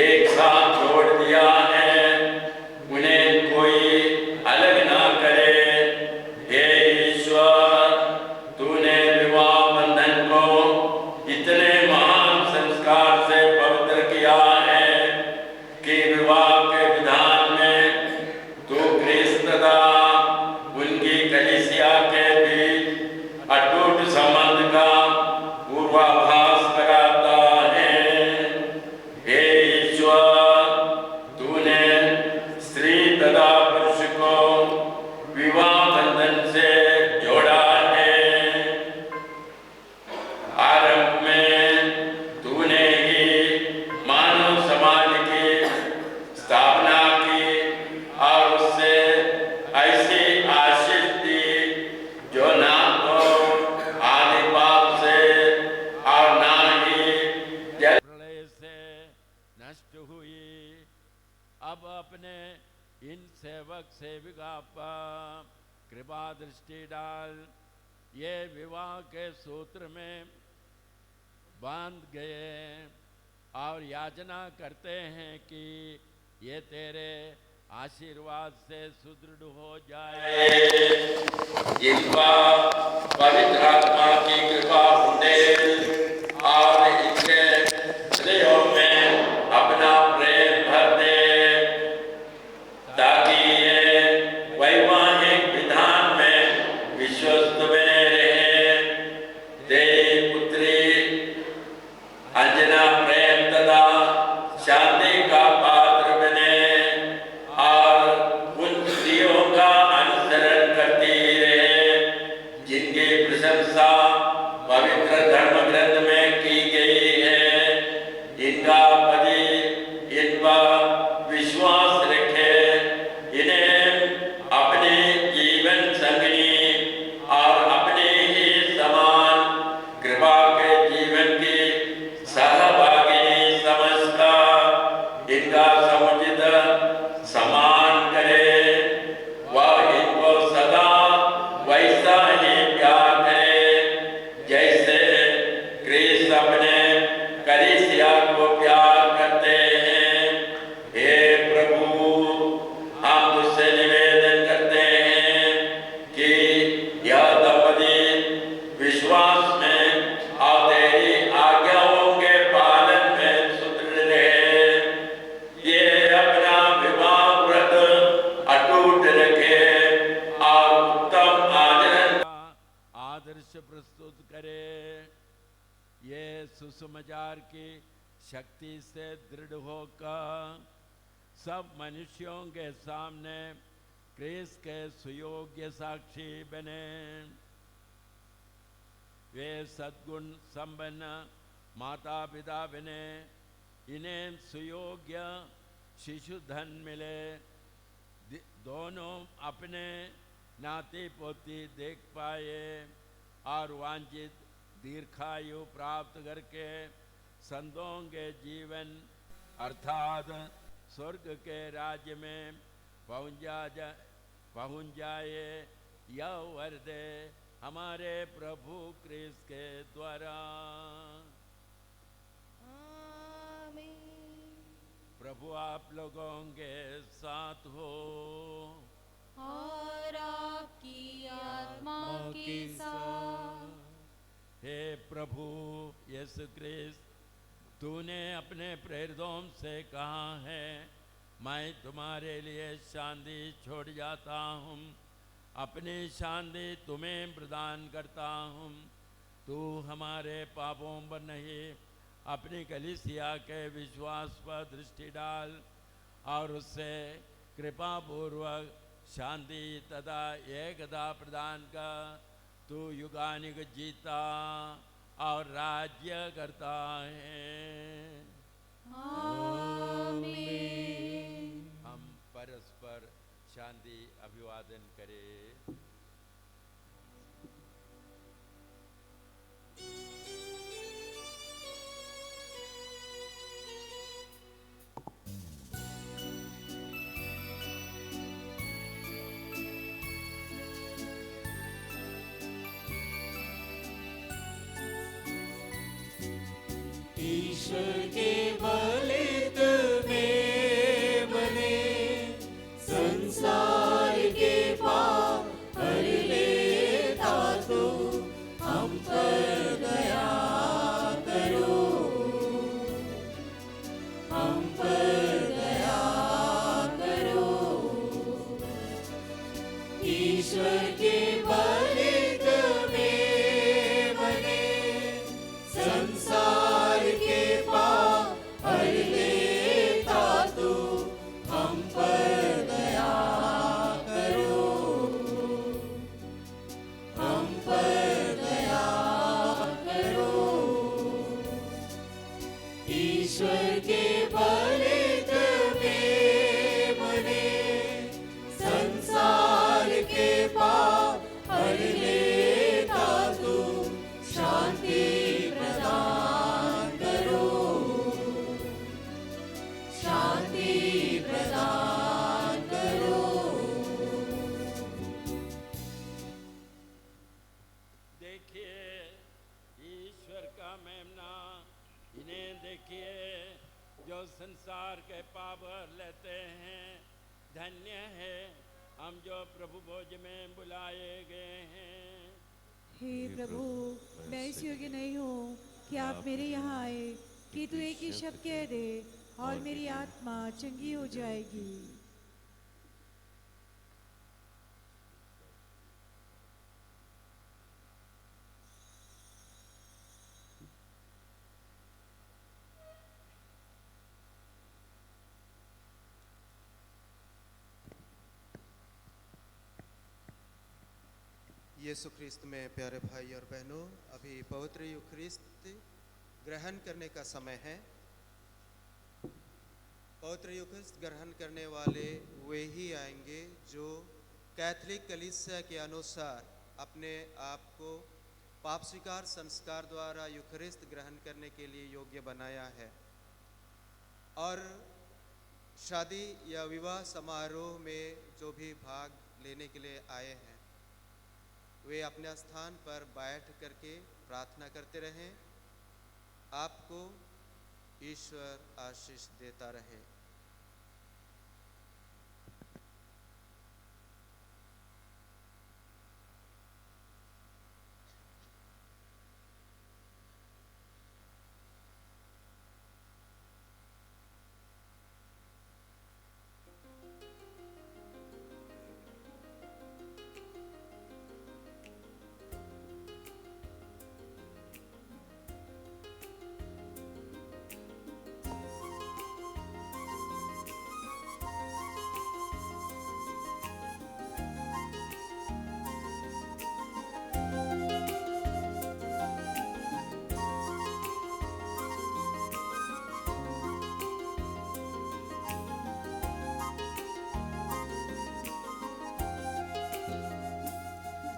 [SPEAKER 7] एक साथ जोड़ दिया है उन्हें कोई अलग ना करे। हे ईश्वर, तूने विवाह बंधन तथा पुरुष को विवाह बंधन से जोड़ा है। आरंभ में तूने ही मानव समाज की स्थापना की और उससे ऐसी आशीष दी जो ना तो आदि पाप से और ना ही जल प्रलय से नष्ट हुई। अब अपने इन सेवक सेविका पर कृपा दृष्टि डाल। ये विवाह के सूत्र में बांध गए और याचना करते हैं कि ये तेरे आशीर्वाद से सुदृढ़ हो जाए। इनका पवित्र आत्मा की कृपा होने और इनके हृदयों में अपना प्रेम भर दे, ताकि ये वैवाहिक विधान में विश्वस्त बने रहे। तेरी पुत्री अंजना प्रेम तथा शांति का पात्र बने और उन स्त्रियों का अनुसरण करती रहे जिनकी प्रशंसा पवित्र धर्म ग्रंथ में की गई है। इनका पति इन पर विश्वास रखे, इन्हें अपने जीवन संगनी और अपने ही समान कृपा के जीवन की सहभागिनी समझकर इनका समुचित सम्मान करे। वह इनको सदा वैसा ही प्यार करे जैसे क्रिस्त अपने कलीसिया को प्यार करते हैं। हे प्रभु, हम तुझसे निवेदन करते हैं कि यह दंपति विश्वास में और तेरी आज्ञाओं के पालन में सुदृढ़ रहे। ये अपना विवाह व्रत अटूट रखे और उत्तम आचरण का आदर्श प्रस्तुत करे। ये सुसमाचार की शक्ति से दृढ़ होकर सब मनुष्यों के सामने क्रिस्त के सुयोग्य साक्षी बने। वे सद्गुण संपन्न माता पिता बने, इन्हें सुयोग्य शिशु धन मिले। दोनों अपने नाती पोती देख पाए और वांछित दीर्घायु प्राप्त करके संतों के जीवन अर्थात स्वर्ग के राज्य में पहुँच जाए। यह वर दे हमारे प्रभु क्रिस्त के द्वारा। प्रभु आप लोगों के साथ हो
[SPEAKER 10] और आपकी आत्मा के साथ।
[SPEAKER 7] हे प्रभु यीशु क्रिस्त, तूने अपने प्रेरितों से कहा है, मैं तुम्हारे लिए शांति छोड़ जाता हूँ, अपनी शांति तुम्हें प्रदान करता हूँ। तू हमारे पापों पर नहीं, अपनी कलीसिया के विश्वास पर दृष्टि डाल और उससे कृपा पूर्वक शांति तथा एकता प्रदान कर। तू युगानुग जीता और राज्य करता है।
[SPEAKER 10] आमीन।
[SPEAKER 7] हम परस्पर शांति अभिवादन करें।
[SPEAKER 10] ईश्वर के बलित में बने संसार के पाप कर लेता तू हम पर दया करो, हम पर दया करो। ईश्वर के बलित में बने संसार के पाप हर लेता तू हम पर दया
[SPEAKER 7] धन्य है हम जो प्रभु भोज में बुलाए गए हैं।
[SPEAKER 8] हे प्रभु, मैं इस योग्य नहीं हूँ कि आप मेरे यहाँ आए, कि तू एक ही शब्द कह दे और मेरी आत्मा चंगी हो जाएगी।
[SPEAKER 11] यीशु ख्रिस्त में प्यारे भाई और बहनों, अभी पवित्र यूखरिस्त ग्रहण करने का समय है। पवित्र यूखरिस्त ग्रहण करने वाले वे ही आएंगे जो कैथोलिक कलीसिया के अनुसार अपने आप को पाप स्वीकार संस्कार द्वारा यूखरिस्त ग्रहण करने के लिए योग्य बनाया है और शादी या विवाह समारोह में जो भी भाग लेने के लिए आए हैं वे अपने स्थान पर बैठ करके प्रार्थना करते रहें। आपको ईश्वर आशीष देता रहे।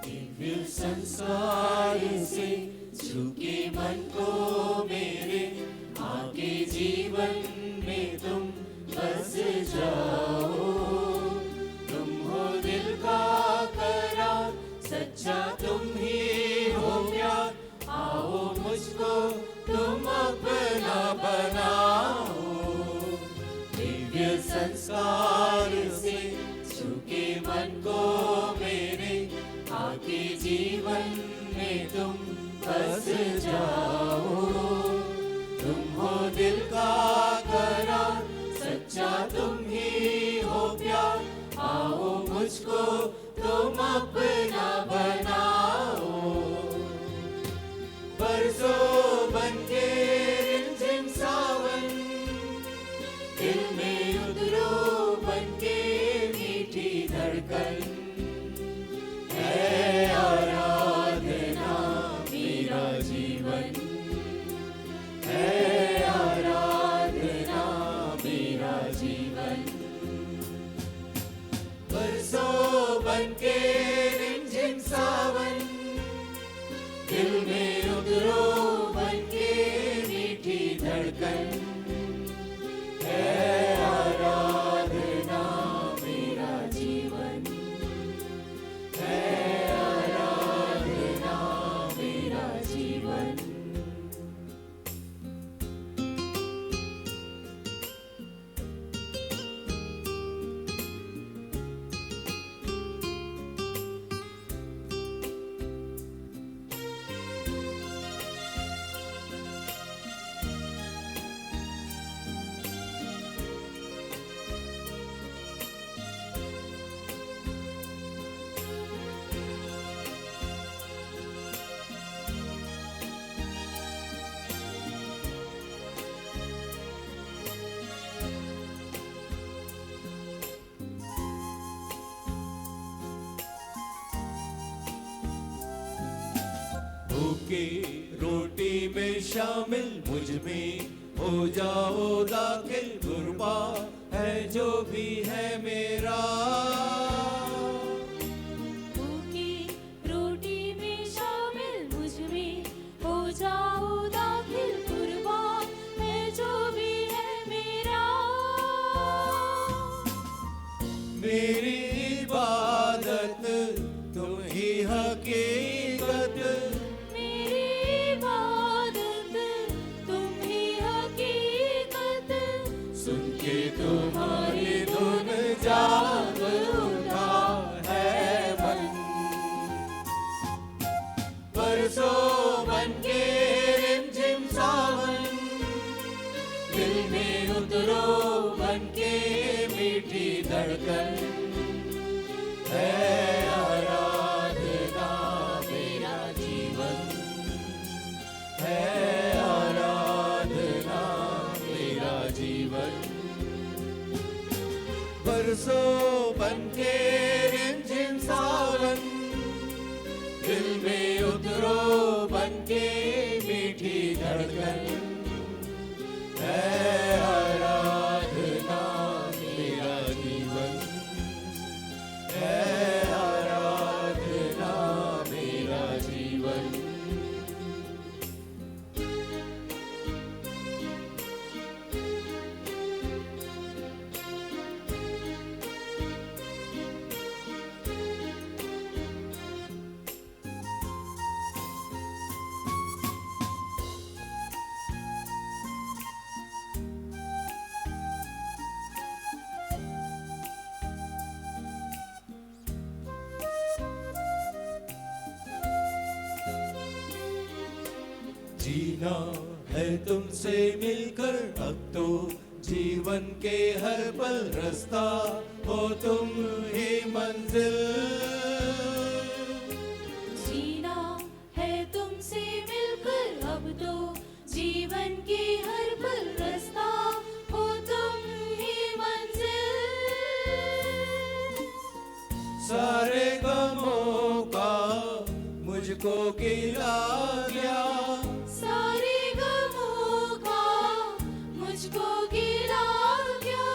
[SPEAKER 10] दिव्य संस्कार से झुके मन को मेरे, आके जीवन में तुम बस जाओ। तुम हो दिल का करार, सच्चा तुम ही हो प्यार, आओ मुझको तुम अपना बनाओ। दिव्य संस्कार से झुके मन को मेरे, आके जीवन में तुम बस जाओ। तुम हो दिल का करार, सच्चा तुम ही हो प्यार, आओ मुझको तुम अपना बनाओ। बरसों बनके रिमझिम सावन, दिल में उतरो बनके मीठी धड़कन। है आराधना मेरा जीवन, है आराधना मेरा जीवन। बरसों बनके रिमझिम सावन, दिल में उतरो बनके मीठी धड़कन। है आराधना मेरा जीवन, है आराधना मेरा जीवन। भूखे रोटी में शामिल मुझ में हो जाओ दाखिल, गुरबा है जो भी है मेरा।
[SPEAKER 12] भूखे रोटी में शामिल मुझ में हो जाओ दाखिल, गुरबा है जो भी है मेरा।
[SPEAKER 10] मेरी इबादत तुम ही हकीकत,
[SPEAKER 12] मेरी इबादत तुम ही हकीकत।
[SPEAKER 10] सुन के तुम्हारी धुन जा जीवन है आराधना मेरा जीवन है आराधना मेरा जीवन बरसों बनके रिमझिम सावन दिल में उतरो बनके मीठी धड़कन है आराधना मेरा जीवन है आराधना मेरा जीवन जीना है तुमसे मिलकर अब तो जीवन के हर पल रास्ता हो तुम ही मंजिल
[SPEAKER 12] जीना है तुमसे मिलकर अब तो जीवन के हर पल रास्ता हो तुम ही मंजिल
[SPEAKER 10] सारे गमों का मुझको गिला गया
[SPEAKER 12] सारे गमों का मुझको गिरा गया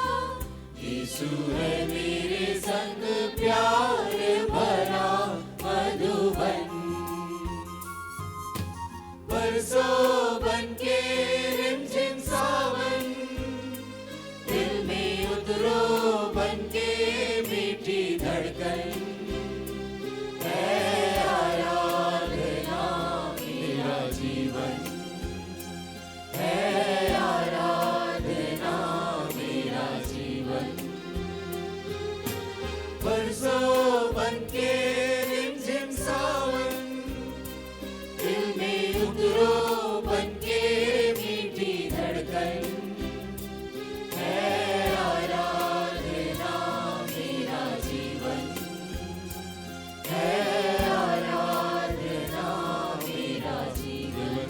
[SPEAKER 10] यीशु है मेरे संग प्यार भरा मधुबन बरसों बनके रिमझिम सावन दिल में उतरो बनके मीठी धड़कन है आराधना मेरा जीवन है आराधना मेरा जीवन बरसों बनके रिमझिम सावन दिल में उतरो बनके मीठी धड़कन है आराधना मेरा जीवन है आराधना मेरा जीवन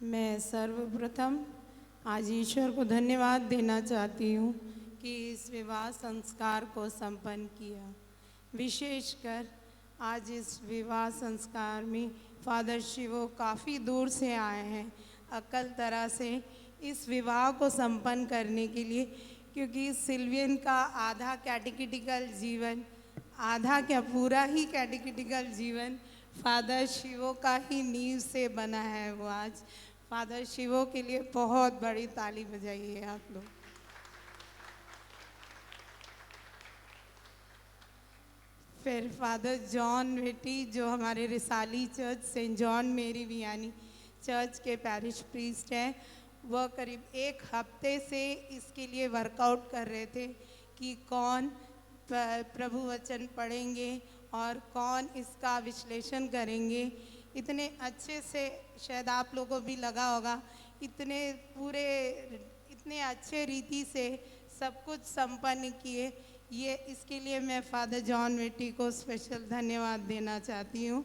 [SPEAKER 1] मैं सर्वप्रथम आज ईश्वर को धन्यवाद देना चाहती हूँ कि इस विवाह संस्कार को संपन्न किया। विशेषकर आज इस विवाह संस्कार में फादर शिवो काफ़ी दूर से आए हैं अकल तरह से इस विवाह को संपन्न करने के लिए, क्योंकि सिल्वियन का आधा कैटेकिटिकल जीवन, आधा क्या पूरा ही कैटेकिटिकल जीवन फादर शिवो का ही नींव से बना है। वो आज फादर शिवो के लिए बहुत बड़ी ताली बजाइए आप लोग। फिर फादर जॉन वेटी जो हमारे रिसाली चर्च सेंट जॉन मेरी वियानी चर्च के पैरिश प्रीस्ट हैं, वह करीब एक हफ्ते से इसके लिए वर्कआउट कर रहे थे कि कौन प्रभु वचन पढ़ेंगे और कौन इसका विश्लेषण करेंगे। इतने अच्छे से, शायद आप लोगों को भी लगा होगा, इतने अच्छे रीति से सब कुछ संपन्न किए। ये इसके लिए मैं फादर जॉन वेटी को स्पेशल धन्यवाद देना चाहती हूँ।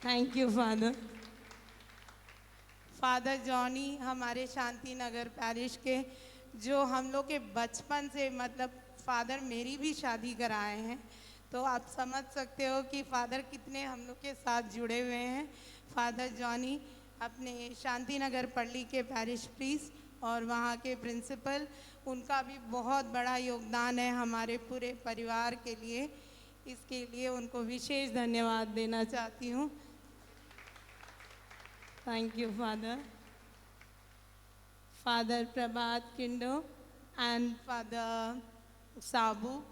[SPEAKER 1] Thank you father. Father Johnny हमारे शांति नगर पैरिश के, जो हम लोग के बचपन से, मतलब फादर मेरी भी शादी कराए हैं, तो आप समझ सकते हो कि फादर कितने हम लोग के साथ जुड़े हुए हैं। फादर जॉनी अपने शांति नगर पल्ली के पैरिश प्रीस्ट और वहाँ के प्रिंसिपल, उनका भी बहुत बड़ा योगदान है हमारे पूरे परिवार के लिए। इसके लिए उनको विशेष धन्यवाद देना चाहती हूँ। Thank you father. Father Prabhat Kindo and father Sabu,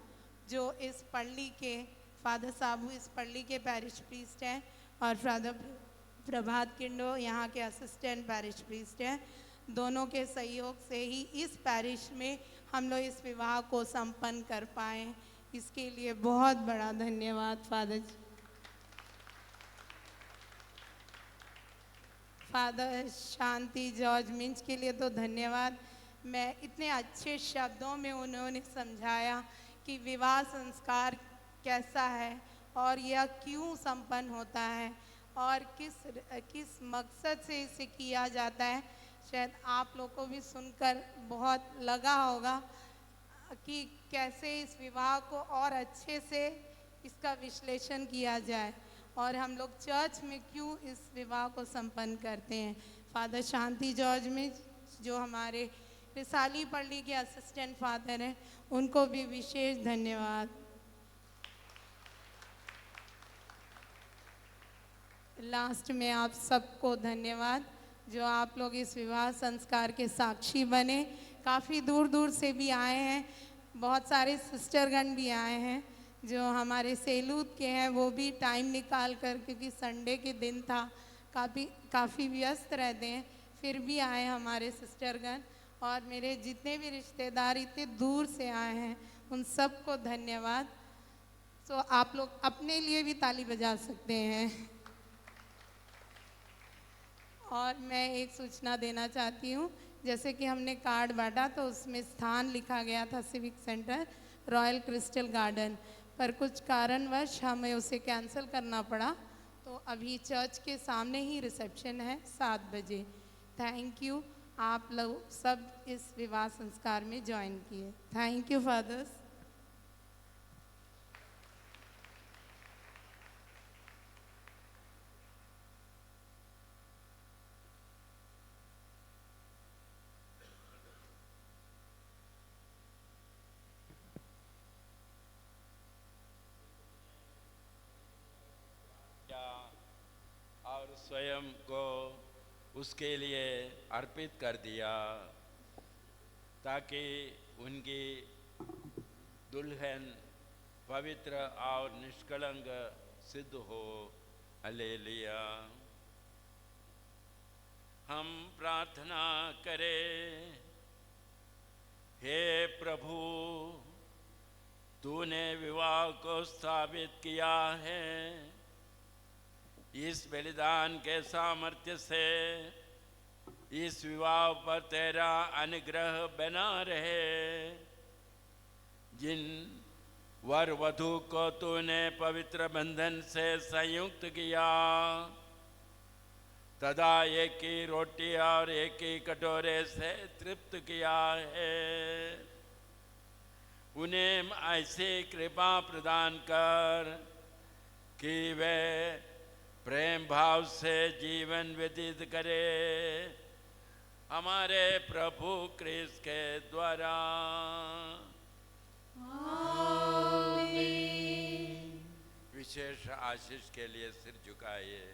[SPEAKER 1] जो इस पल्ली के, फादर साबू इस पल्ली के पैरिश प्रीस्ट हैं और फादर प्रभात किंडो यहाँ के असिस्टेंट पैरिश प्रीस्ट हैं। दोनों के सहयोग से ही इस पैरिश में हम लोग इस विवाह को संपन्न कर पाए। इसके लिए बहुत बड़ा धन्यवाद फादर जी। फादर शांति जॉर्ज मिंच के लिए तो धन्यवाद। मैं इतने अच्छे शब्दों में उन्होंने समझाया कि विवाह संस्कार कैसा है और यह क्यों संपन्न होता है और किस मकसद से इसे किया जाता है। शायद आप लोग को भी सुनकर बहुत लगा होगा कि कैसे इस विवाह को और अच्छे से इसका विश्लेषण किया जाए और हम लोग चर्च में क्यों इस विवाह को संपन्न करते हैं। फादर शांति जॉर्ज में जो हमारे रिसाली पल्ली के असिस्टेंट फादर हैं, उनको भी विशेष धन्यवाद। लास्ट में आप सबको धन्यवाद जो आप लोग इस विवाह संस्कार के साक्षी बने। काफ़ी दूर दूर से भी आए हैं, बहुत सारे सिस्टरगण भी आए हैं जो हमारे सेलूत के हैं, वो भी टाइम निकाल कर, क्योंकि संडे के दिन था, काफ़ी व्यस्त रहते हैं, फिर भी आए हमारे सिस्टरगण। और मेरे जितने भी रिश्तेदार इतने दूर से आए हैं उन सबको धन्यवाद। सो आप लोग अपने लिए भी ताली बजा सकते हैं। और मैं एक सूचना देना चाहती हूँ, जैसे कि हमने कार्ड बांटा तो उसमें स्थान लिखा गया था civic centre royal crystal garden, पर कुछ कारणवश हमें उसे कैंसिल करना पड़ा, तो अभी चर्च के सामने ही रिसेप्शन है 7 बजे। थैंक यू, आप लोग सब इस विवाह संस्कार में ज्वाइन किए। Thank you fathers.
[SPEAKER 7] और स्वयं को उसके लिए अर्पित कर दिया ताकि उनकी दुल्हन पवित्र और निष्कलंक सिद्ध हो। हालेलुया। हम प्रार्थना करें। हे प्रभु, तूने विवाह को स्थापित किया है, इस बलिदान के सामर्थ्य से इस विवाह पर तेरा अनुग्रह बना रहे। जिन वर वधू को तूने पवित्र बंधन से संयुक्त किया, तथा एक ही रोटी और एक ही कटोरे से तृप्त किया है, उन्हें ऐसी कृपा प्रदान कर कि वे प्रेम भाव से जीवन व्यतीत करे, हमारे प्रभु क्रिस्त के द्वारा। विशेष आशीष के लिए सिर झुकाइए।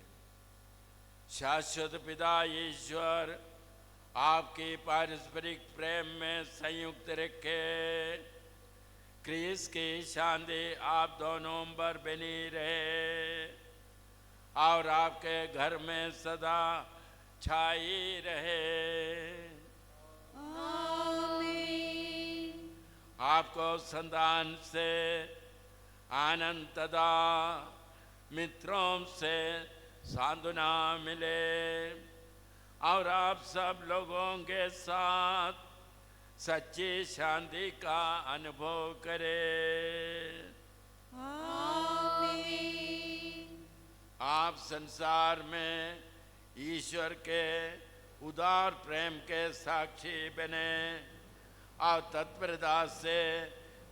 [SPEAKER 7] शाश्वत पिता ईश्वर आपकी पारस्परिक प्रेम में संयुक्त रखे। क्रिस्त की शांति आप दोनों पर बनी रहे और आपके घर में सदा छाई रहे। आमीन। आपको संतान से आनंद तथा मित्रों से सांत्वना मिले और आप सब लोगों के साथ सच्ची शांति का अनुभव करें। आमीन। आप संसार में ईश्वर के उदार प्रेम के साक्षी बने और तत्परता से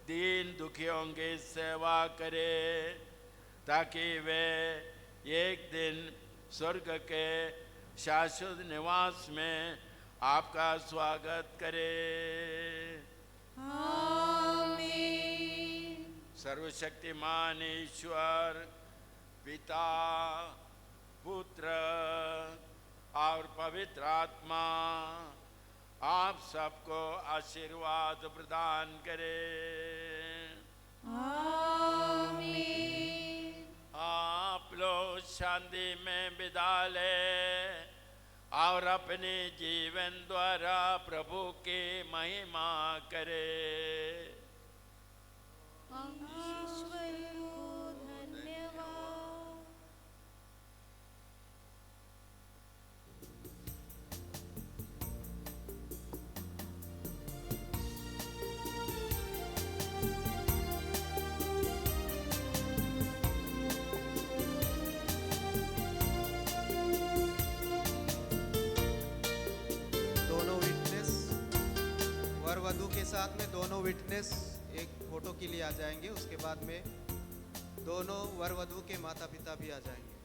[SPEAKER 7] दीन दुखियों की सेवा करें, ताकि वे एक दिन स्वर्ग के शाश्वत निवास में आपका स्वागत करें। आमीन। सर्वशक्तिमान ईश्वर पिता, पुत्र और पवित्र आत्मा आप सबको आशीर्वाद प्रदान करे। आमीन। आप लोग शांति में बिता ले और अपने जीवन द्वारा प्रभु की महिमा करे।
[SPEAKER 12] ईश्वर को धन्यवाद।
[SPEAKER 11] वधू के साथ में दोनों विटनेस एक फोटो के लिए आ जाएंगे। उसके बाद में दोनों वर वधू के माता पिता भी आ जाएंगे।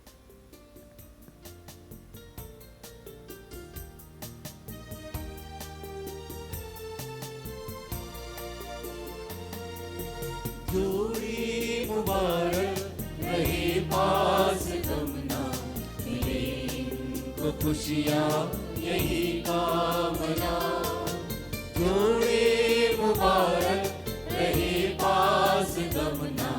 [SPEAKER 10] जोड़ी मुबारक रहे पास गमना, मिले इनको खुशियाँ यही कामना। जोड़ी मुबारक रहे पास गमना,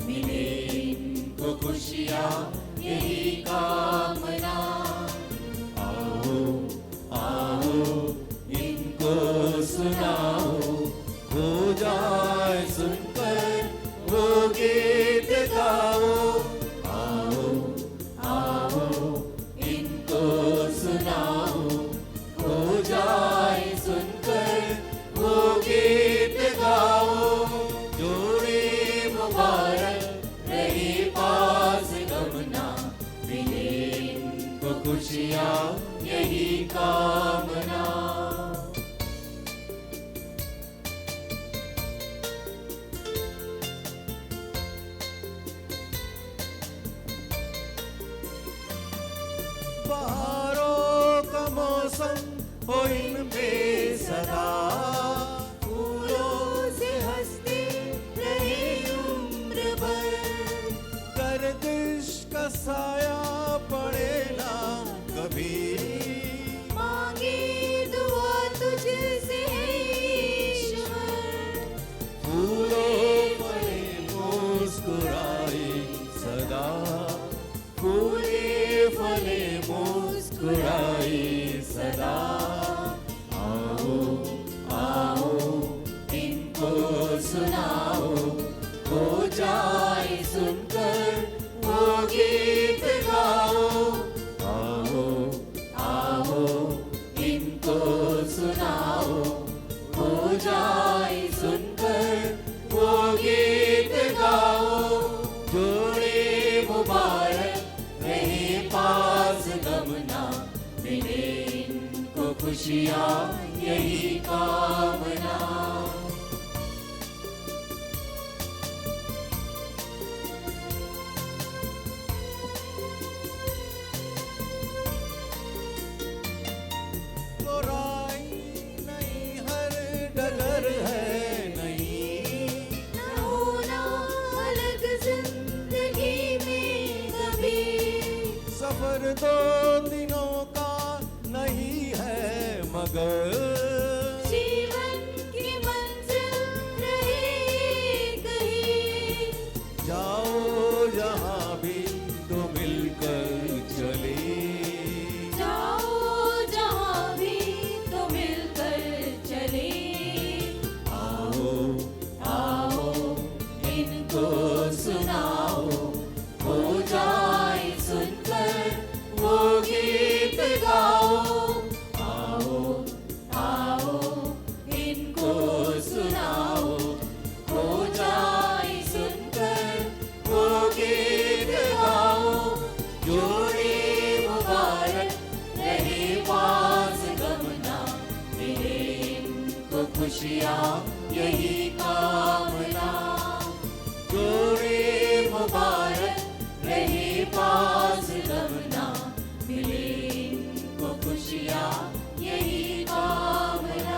[SPEAKER 10] मिले इनको खुशियाँ यही कामना। आओ आओ इनको सुनाओ, हो जाए सुनकर वो गीत गाओ। आओ आओ इनको सुनाओ, हो जाए सुनकर वो गीत गाओ। जोड़ी मुबारक रही पास गमना, मिले इनको खुशियाँ यही कामना। बहारों का मौसम हो इनमें सदा, फूलों से हंसते रहे उम्र भर। गर्दिश का साया पड़े ना कभी,
[SPEAKER 12] मांगे दुआ तुझसे है ईश्वर।
[SPEAKER 10] फूलों फले मुस्कुराए सदा, फूले फले मुस्कुराए सदा। आओ आओ इनको सुनाओ, हो जाए सुनकर वो गीत गाओ। आओ आओ इनको सुनाओ, हो जाए सुनकर वो गीत गाओ। जोड़ी मुबारक रहे पास गमना, मिले इनको खुशियाँ यही कामना। बुराई नहीं हर डगर है नहीं,
[SPEAKER 12] न होना अलग जिंदगी में कभी।
[SPEAKER 10] सफर दो दिनों का नहीं है मगर,
[SPEAKER 12] जीवन की मंजिल रहे कहीं।
[SPEAKER 10] जाओ जहाँ भी तो मिलकर चले।
[SPEAKER 12] जाओ जहाँ भी तो मिलकर चले।
[SPEAKER 10] आओ
[SPEAKER 12] आओ इनको सुनाओ, हो जाए सुनकर वो गीत गाओ। आओ आओ इनको सुनाओ, हो जाए सुनकर वो गीत गाओ। जोड़ी मुबारक रहे पास गमना, मिले इनको खुशियाँ यही कामना।
[SPEAKER 10] जोड़ी
[SPEAKER 12] मुबारक रहे पास गमना, मिले इनको खुशियाँ यही कामना।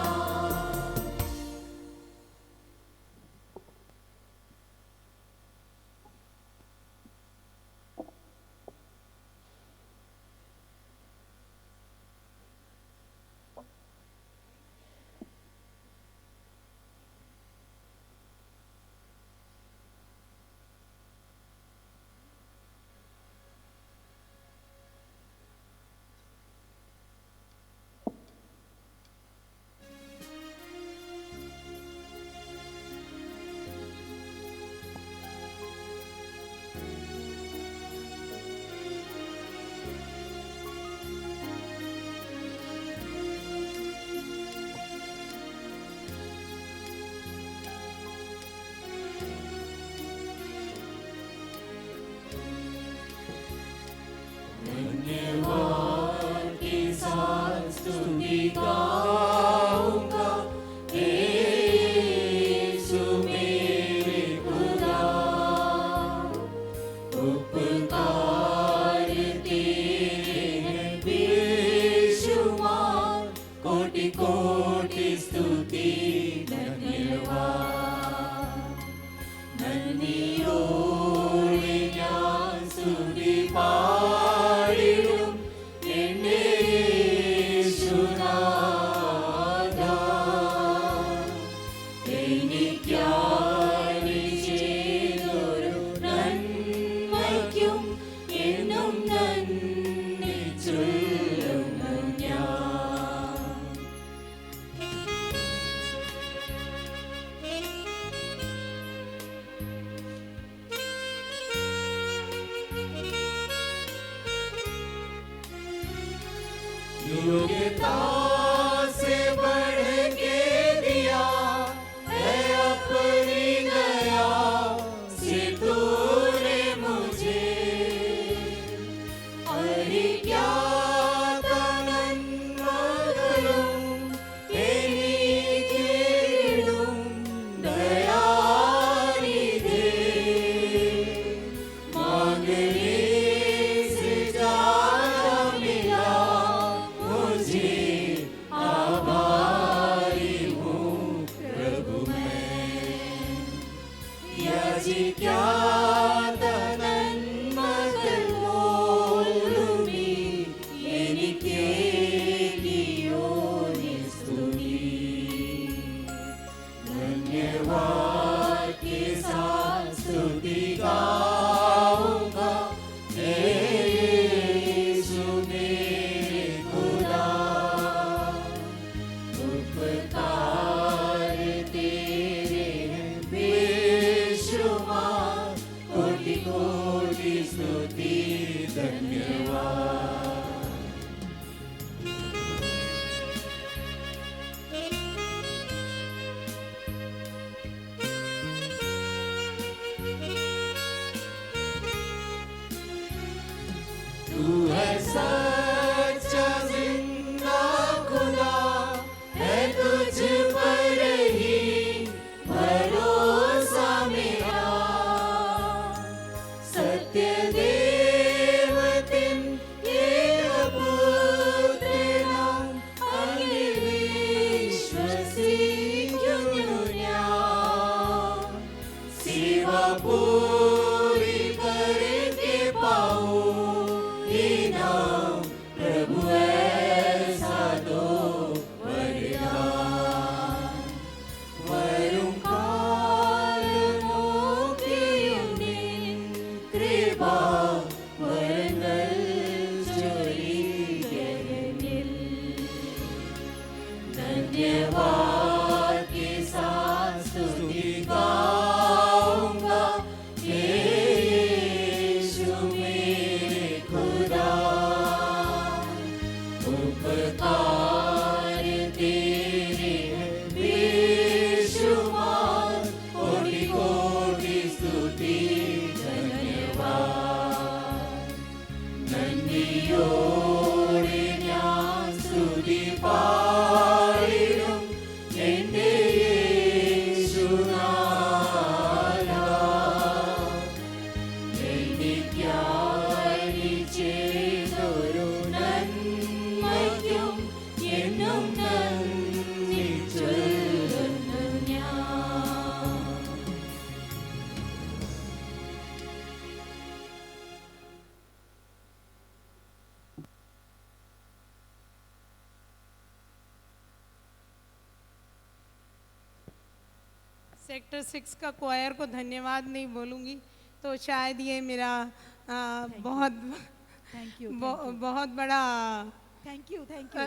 [SPEAKER 10] കോടി സ്തുതി ധന്യവാൻ നന്ദിയോടെ ഞാൻ സ്തുതി പാടിടും എന്റെ യേശുനാഥാ എനിക്കായി നീ ചെയ്തൊരു നന്മയ്ക്കും എന്നും നന്ദി ചൊല്ലുന്നു ഞാൻ. योग्यता से बढ़ के दिया है अपनी दया से तूने मुझे. अरे क्या നന്മകളും എനിക്കിടും ദയാനിധേ. मांगने से ज्यादा मिला मुझे, आभारी हूँ प्रभु मैं. याजी क्या നന്മകൾ പോലുമീ എനിക്കേകിയോ നീ സ്തുതി. धन्यवाद के साथ स्तुति गाऊंगा यीशु मेरे खुदा. उपकार तेरे हैं बेशुमार, कोटि कोटि स्तुति धन्यवाद. तू है सच्चा जिंदा खुदा, है तुझ पर ही भरोसा मेरा. सत्य देव तिम ये पुत्र नाम अनिल विश्वसी दुनिया. सेवा पूरी करके पाऊं इनाम प्रभु ऐसा दो वरदान. वरुण कालमों की उन्हें कृपा वरंगल चोरी गहनिल. धन्यवाद के साथ स्तुति गाऊंगा यीशु मेरे खुदा. उपकार तेरे हैं बेशुमार, कोटि कोटि स्तुति धन्यवाद. നന്ദിയോടെ ഞാൻ സ്തുതി പാടിടും എന്റെ യേശുനാഥാ. എനിക്കായി നീ ചെയ്തൊരു നന്മയ്ക്കും എന്നും നന്ദി ചൊല്ലുന്നു ഞാൻ.
[SPEAKER 1] सेक्टर 6 का क्वायर को धन्यवाद नहीं बोलूँगी तो शायद ये मेरा बहुत बहुत बड़ा
[SPEAKER 13] Thank you.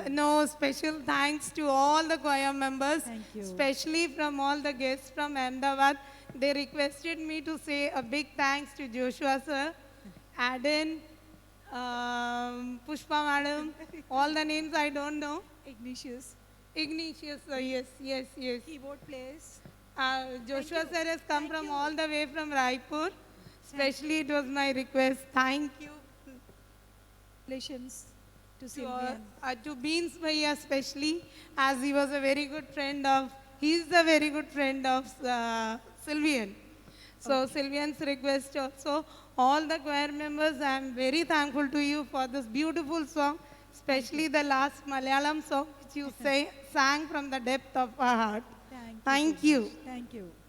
[SPEAKER 1] no, special thanks to all the choir members, especially from all the guests from Ahmedabad. They requested me to say a big thanks to Joshua sir, Aden, Pushpa madam, all the names I don't know.
[SPEAKER 13] Ignatius
[SPEAKER 1] sir, yes.
[SPEAKER 13] keyboard players.
[SPEAKER 1] Joshua sir has come from all the way from Raipur. Especially it was my request. Thank you.
[SPEAKER 13] Congratulations to
[SPEAKER 1] To,
[SPEAKER 13] Sylvian.
[SPEAKER 1] to Beans Bhaiya especially, as he was a very good friend of, he's a very good friend of Sylvian. So Sylvian's request also, all the choir members, I am very thankful to you for this beautiful song.
[SPEAKER 14] especially the last Malayalam song which you sang from the depth of our heart.
[SPEAKER 13] Thank you.
[SPEAKER 14] Thank
[SPEAKER 13] so
[SPEAKER 14] you.
[SPEAKER 13] much. Thank you.